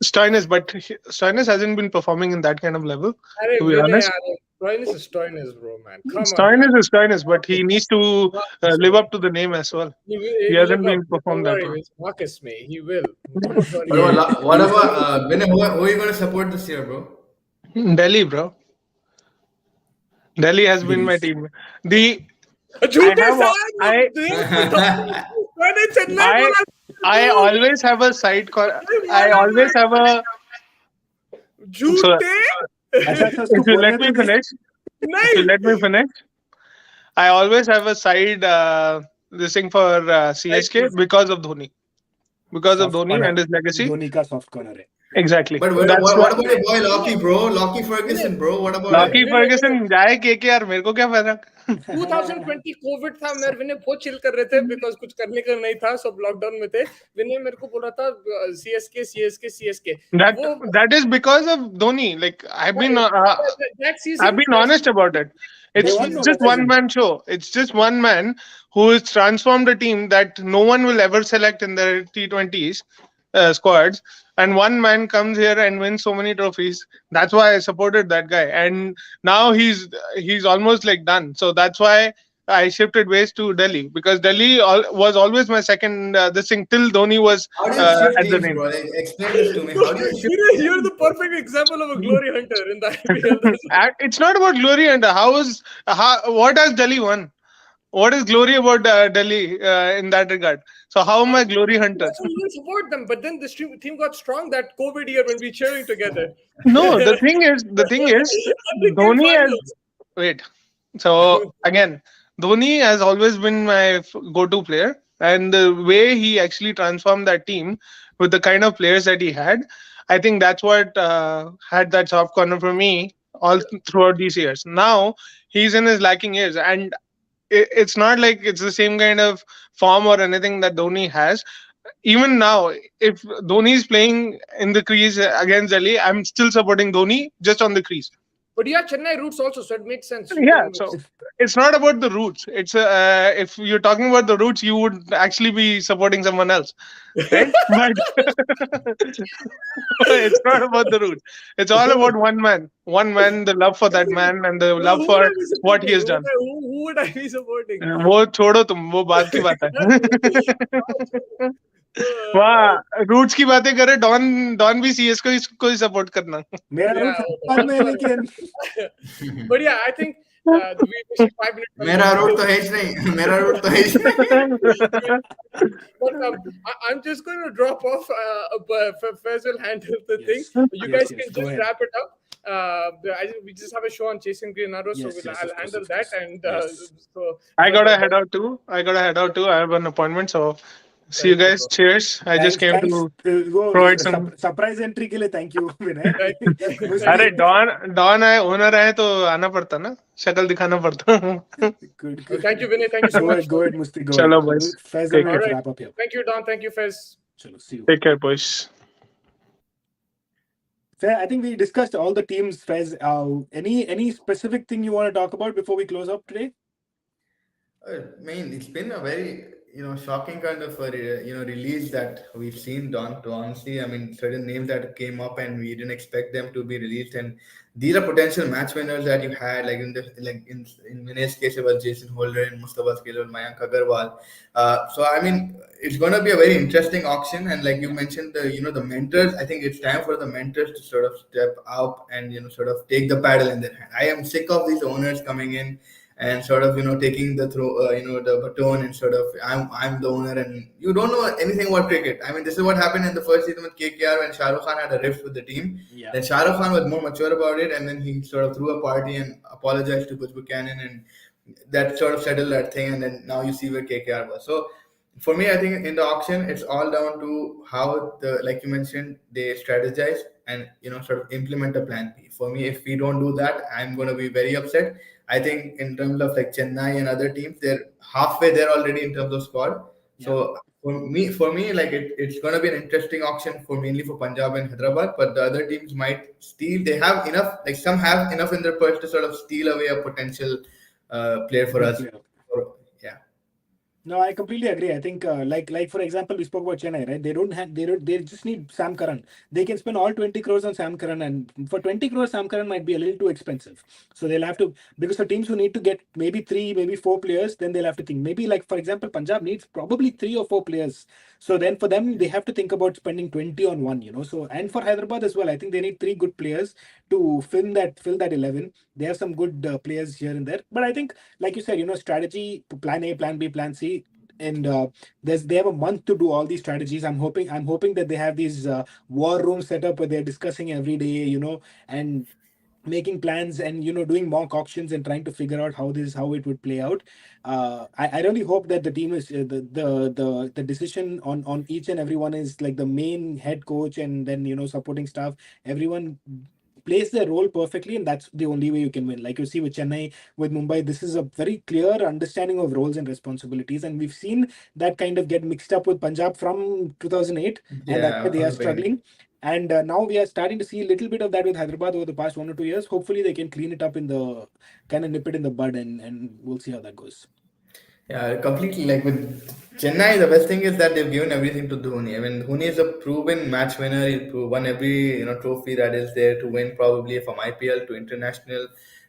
Steines, but Steines hasn't been performing in that kind of level. Arey, To be Vinay, honest, arey, Stoinis is Stoinis, bro, man. Come on, man. Steines is Steines, but he needs to Marcus live me. up to the name as well. He He will live hasn't up. been Don't performed that well. worry. Marcus me. He will. Don't worry. What about Yeah, what he's about very. Vinay, who are you going to support this year, bro? Delhi, bro. Delhi has been my He's team. The I झूठे have साहब वो I देश को थप्पड़ मैंने Chennai I बोला I always have a Chennai I बोला always have a so झूठे ऐसा था उसको if you बोलने let दो me कि finish, if you नहीं let me finish, I always have a side this thing for Right, CSK please. because of soft Dhoni corner. and his legacy. Dhoni का soft corner है. Exactly. But That's what why about your boy Lockie, bro? Lockie Ferguson, bro. What about Lockie him? Ferguson जाए KKR मेरे को क्या फर्क 2020 Covid था मैं विनय बहुत चिल कर रहे थे बिकॉज कुछ करने का नहीं था सब लॉकडाउन में थे विनय मेरे को बोल रहा था सीएसके सीएसके सीएसके that वो that is because of Dhoni. Like that I've season been honest about it. They It's won no just that one season. man show. It's just one man who has transformed a team that no one will ever select in their T20s squads. And one man comes here and wins so many trophies. That's why I supported that guy. And now he's almost like done. So that's why I shifted ways to Delhi because Delhi was always my second this thing till Dhoni was How do you shift at the teams, name. bro? Like, explain this to me. How do you shift? you're the perfect example of a glory hunter in the IPL. It's not about glory and what has Delhi won? What is glory about Delhi in that regard? So how am I glory hunter? That's why you didn't support them, but then the team got strong that COVID year when we cheering together. No, the thing is, And they came Dhoni has finals. wait. So again, Dhoni has always been my go-to player, and the way he actually transformed that team with the kind of players that he had, I think that's what had that soft corner for me all throughout these years. Now he's in his lacking years, and it's not like it's the same kind of form or anything that Dhoni has. Even now, if Dhoni is playing in the crease against Delhi, I'm still supporting Dhoni just on the crease. But you have Chennai roots also, so it makes sense. You Yeah, can so it's not about the roots. It's if you're talking about the roots, you would actually be supporting someone else, right? But it's not about the roots. It's all about one man, the love for that man, and the love who would for I be what he supporting? has done. Who would I be supporting? वो छोड़ो तुम वो बात की बात है वाह roots की बातें करे डॉन डॉन भी सीएस को ही सपोर्ट करना मेरा Yeah, रूट राजस्थान में है, लेकिन but yeah, I think we should 5 minutes. मेरा रूट तो है ही नहीं. मेरा रूट तो है ही नहीं. But I'm just going to drop off. But Faiz will handle the Yes. thing. You Yes, guys yes, can go just ahead. wrap it up. We just have a show on chasing green arrows, Yes, so yes, I'll of course, handle of that. course. And Yes. so I gotta head out too I have an appointment so see you Thank you, guys bro. cheers I just came thanks. to वो provide some surprise entry के लिए thank you विनय. अरे don है owner है तो आना पड़ता ना शक्ल दिखाना पड़ता Good. Thank you, Vinay. Thank you so much. Go ahead, Musti. Go चलो ahead. boys Faisal, take All care right. wrap up here. Thank you, Don. Thank you, Faiz. Chalo, see you. take care boys. So I think we discussed all the teams. Faiz, any specific thing you want to talk about before we close up today? I mean, it's been a very shocking kind of release that we've seen. Don, to honestly, I mean, certain names that came up and we didn't expect them to be released, and these are potential match winners that you had. Like in Vinay's case, it was Jason Holder, in Mustafa's case, it was Mayank Agarwal. So I mean, it's going to be a very interesting auction, and like you mentioned, the mentors. I think it's time for the mentors to sort of step up and sort of take the paddle in their hand. I am sick of these owners coming in and sort of taking the the baton, and sort of I'm the owner, and you don't know anything about cricket. I mean, this is what happened in the first season with KKR when Shah Rukh Khan had a rift with the team. Yeah. Then Shah Rukh Khan was more mature about it, and then he sort of threw a party and apologized to Coach Buchanan, and that sort of settled that thing. And then now you see where KKR was. So for me, I think in the auction, it's all down to how the, like you mentioned, they strategize and sort of implement a plan B. For me, if we don't do that, I'm going to be very upset. I think in terms of like Chennai and other teams, they're halfway there already in terms of squad. Yeah. So for me, like it's going to be an interesting auction for mainly for Punjab and Hyderabad. But the other teams might steal. They have enough. Like some have enough in their purse to sort of steal away a potential player for Good us. player. Yeah. No, I completely agree. I think, like for example, we spoke about Chennai, right? They just need Sam Curran. They can spend all 20 crores on Sam Curran, and for 20 crores, Sam Curran might be a little too expensive. So they'll have to, because for teams who need to get maybe three, maybe four players, then they'll have to think. Maybe like for example, Punjab needs probably three or four players. So then for them, they have to think about spending 20 on one. So and for Hyderabad as well, I think they need three good players to fill that 11. They have some good players here and there, but I think like you said, strategy, plan A, plan B, plan C, and they have a month to do all these strategies. I'm hoping that they have these war rooms set up where they're discussing every day, and making plans, and doing mock auctions and trying to figure out how it would play out. I really hope that the team is the decision on each and every one is like the main head coach, and then supporting staff, everyone plays their role perfectly, and that's the only way you can win. Like you see with Chennai, with Mumbai, this is a very clear understanding of roles and responsibilities, and we've seen that kind of get mixed up with Punjab from 2008, and that's why Yeah, they from are the beginning. struggling. And now we are starting to see a little bit of that with Hyderabad over the past 1 or 2 years. Hopefully, they can clean it up in the kind of nip it in the bud, and we'll see how that goes. Yeah, completely. Like with Chennai, the best thing is that they've given everything to Dhoni. I mean, Dhoni is a proven match winner. Won every trophy that is there to win, probably from IPL to international,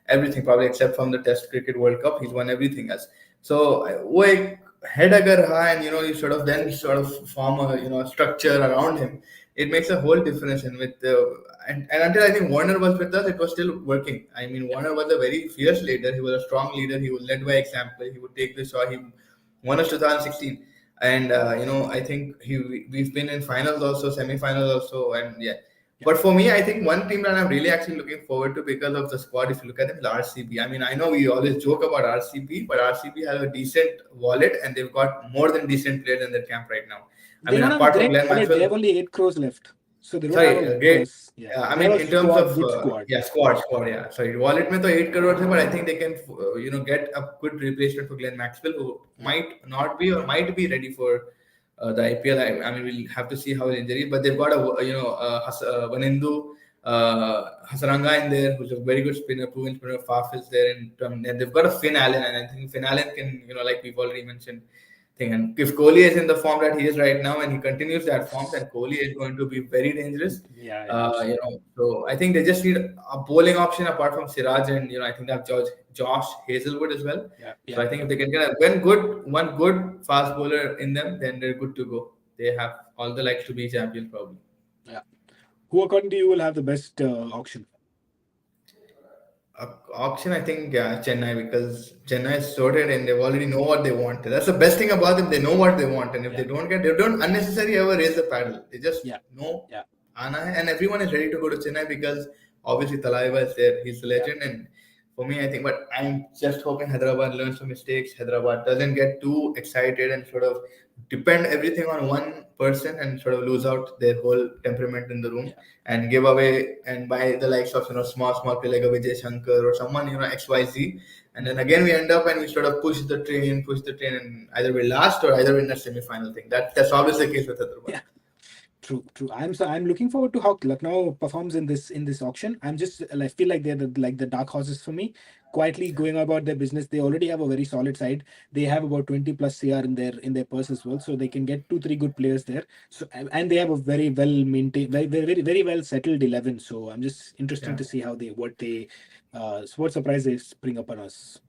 everything probably except from the Test Cricket World Cup. He's won everything else. So वो एक head अगर है, and you sort of then sort of form a structure around him, it makes a whole difference. And and until I think Warner was with us, it was still working. I mean, Yeah. Warner was a very fierce leader. He was a strong leader. He was led by example. He would take the shot. He won us 2016, and I think we've been in finals also, semi-finals also, and yeah. Yeah. But for me, I think one team that I'm really actually looking forward to because of the squad, if you look at them, is RCB. I mean, I know we always joke about RCB, but RCB has a decent wallet, and they've got more than decent players in their camp right now. I They mean, don't have a apart from great Glenn wallet. They Maxwell, have only 8 crores left, so they don't have sorry, a great. purse. Yeah, I they mean, have a in terms of good squad. yeah, squad, yeah. Sorry, wallet में तो 8 crores है, but I think they can get a good replacement for Glenn Maxwell, who Yeah. might not be or might be ready for the IPL. I mean, we'll have to see how his injury, but they've got a Vanindu, Hasaranga in there, who's a very good spinner, proven spinner. Faf is there, and they've got a Finn Allen, and I think Finn Allen can, like we've already mentioned, thing. And if Kohli is in the form that he is right now, and he continues that form, then Kohli is going to be very dangerous. Yeah, absolutely. So I think they just need a bowling option apart from Siraj, and I think they have Josh Hazelwood as well. Yeah, So yeah, I think if they can get one good fast bowler in them, then they're good to go. They have all the likes to be champions probably. yeah. Who, according to you, will have the best auction? Auction, I think, yeah, Chennai, because Chennai is sorted and they already know what they want. That's the best thing about them. They know what they want, and if Yeah. they don't unnecessarily ever raise the paddle. They just Yeah, know yeah, Anna, and everyone is ready to go to Chennai because obviously Talaiva is there. He's the yeah, legend, and for me, I think. But I'm just hoping Hyderabad learns some mistakes. Hyderabad doesn't get too excited and sort of depend everything on one person and sort of lose out their whole temperament in the room yeah, and give away and buy the likes of small player like a Vijay Shankar or someone XYZ, and then again we end up and we sort of push the train, and either we last or either win that semi-final thing. That's always the case with Hyderabad. yeah. True. I'm looking forward to how Lucknow performs in this auction. I feel like they're the dark horses for me, quietly going about their business. They already have a very solid side. They have about 20 plus CR in their purse as well, so they can get 2-3 good players there. So and they have a very well maintained, very very well settled 11. So I'm just interested Yeah. to see what surprise they bring upon us.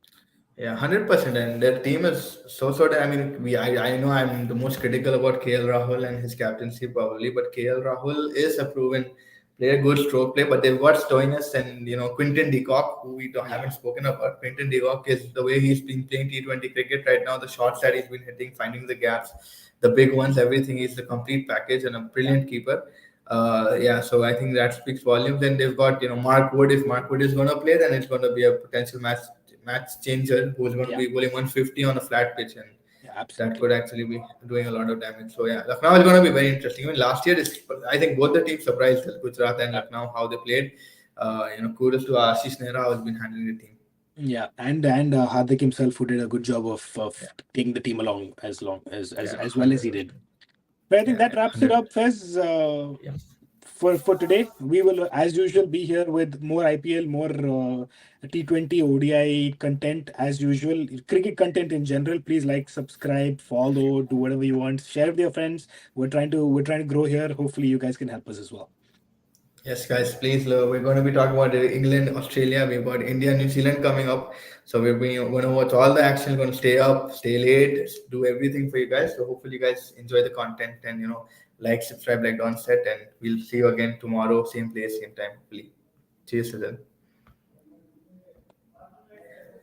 Yeah, 100%. And their team is so sort of. I mean, I know I'm the most critical about KL Rahul and his captaincy probably, but KL Rahul is a proven play a good stroke play, but they've got Stoinis and Quinton de Kock, who we haven't spoken about. Quinton de Kock is the way he's been playing T20 cricket right now, the shots that he's been hitting, finding the gaps, the big ones, everything. He's the complete package and a brilliant keeper. Yeah, so I think that speaks volumes. Then they've got Mark Wood. If Mark Wood is going to play, then it's going to be a potential match changer who's going to be bowling 150 on a flat pitch, and that could actually be doing a lot of damage. So yeah, Lucknow is going to be very interesting. Even last year, I think both the teams surprised Gujarat and Lucknow how they played. Kudos to Ashish Nehra who's been handling the team. Yeah, and Hardik himself, who did a good job of taking the team along as well as he did. But I think that wraps it up, Fez. For today, we will, as usual, be here with more IPL, more T20 ODI content as usual, cricket content in general. Please like, subscribe, follow, do whatever you want, share with your friends. We're trying to grow here. Hopefully, you guys can help us as well. Yes, guys, please. We're going to be talking about England, Australia. We've got India, New Zealand coming up. So we're going to watch all the action. Going to stay up, stay late, do everything for you guys. So hopefully, you guys enjoy the content and like, subscribe, like Don said, and we'll see you again tomorrow, same place, same time. Hopefully, cheers to them.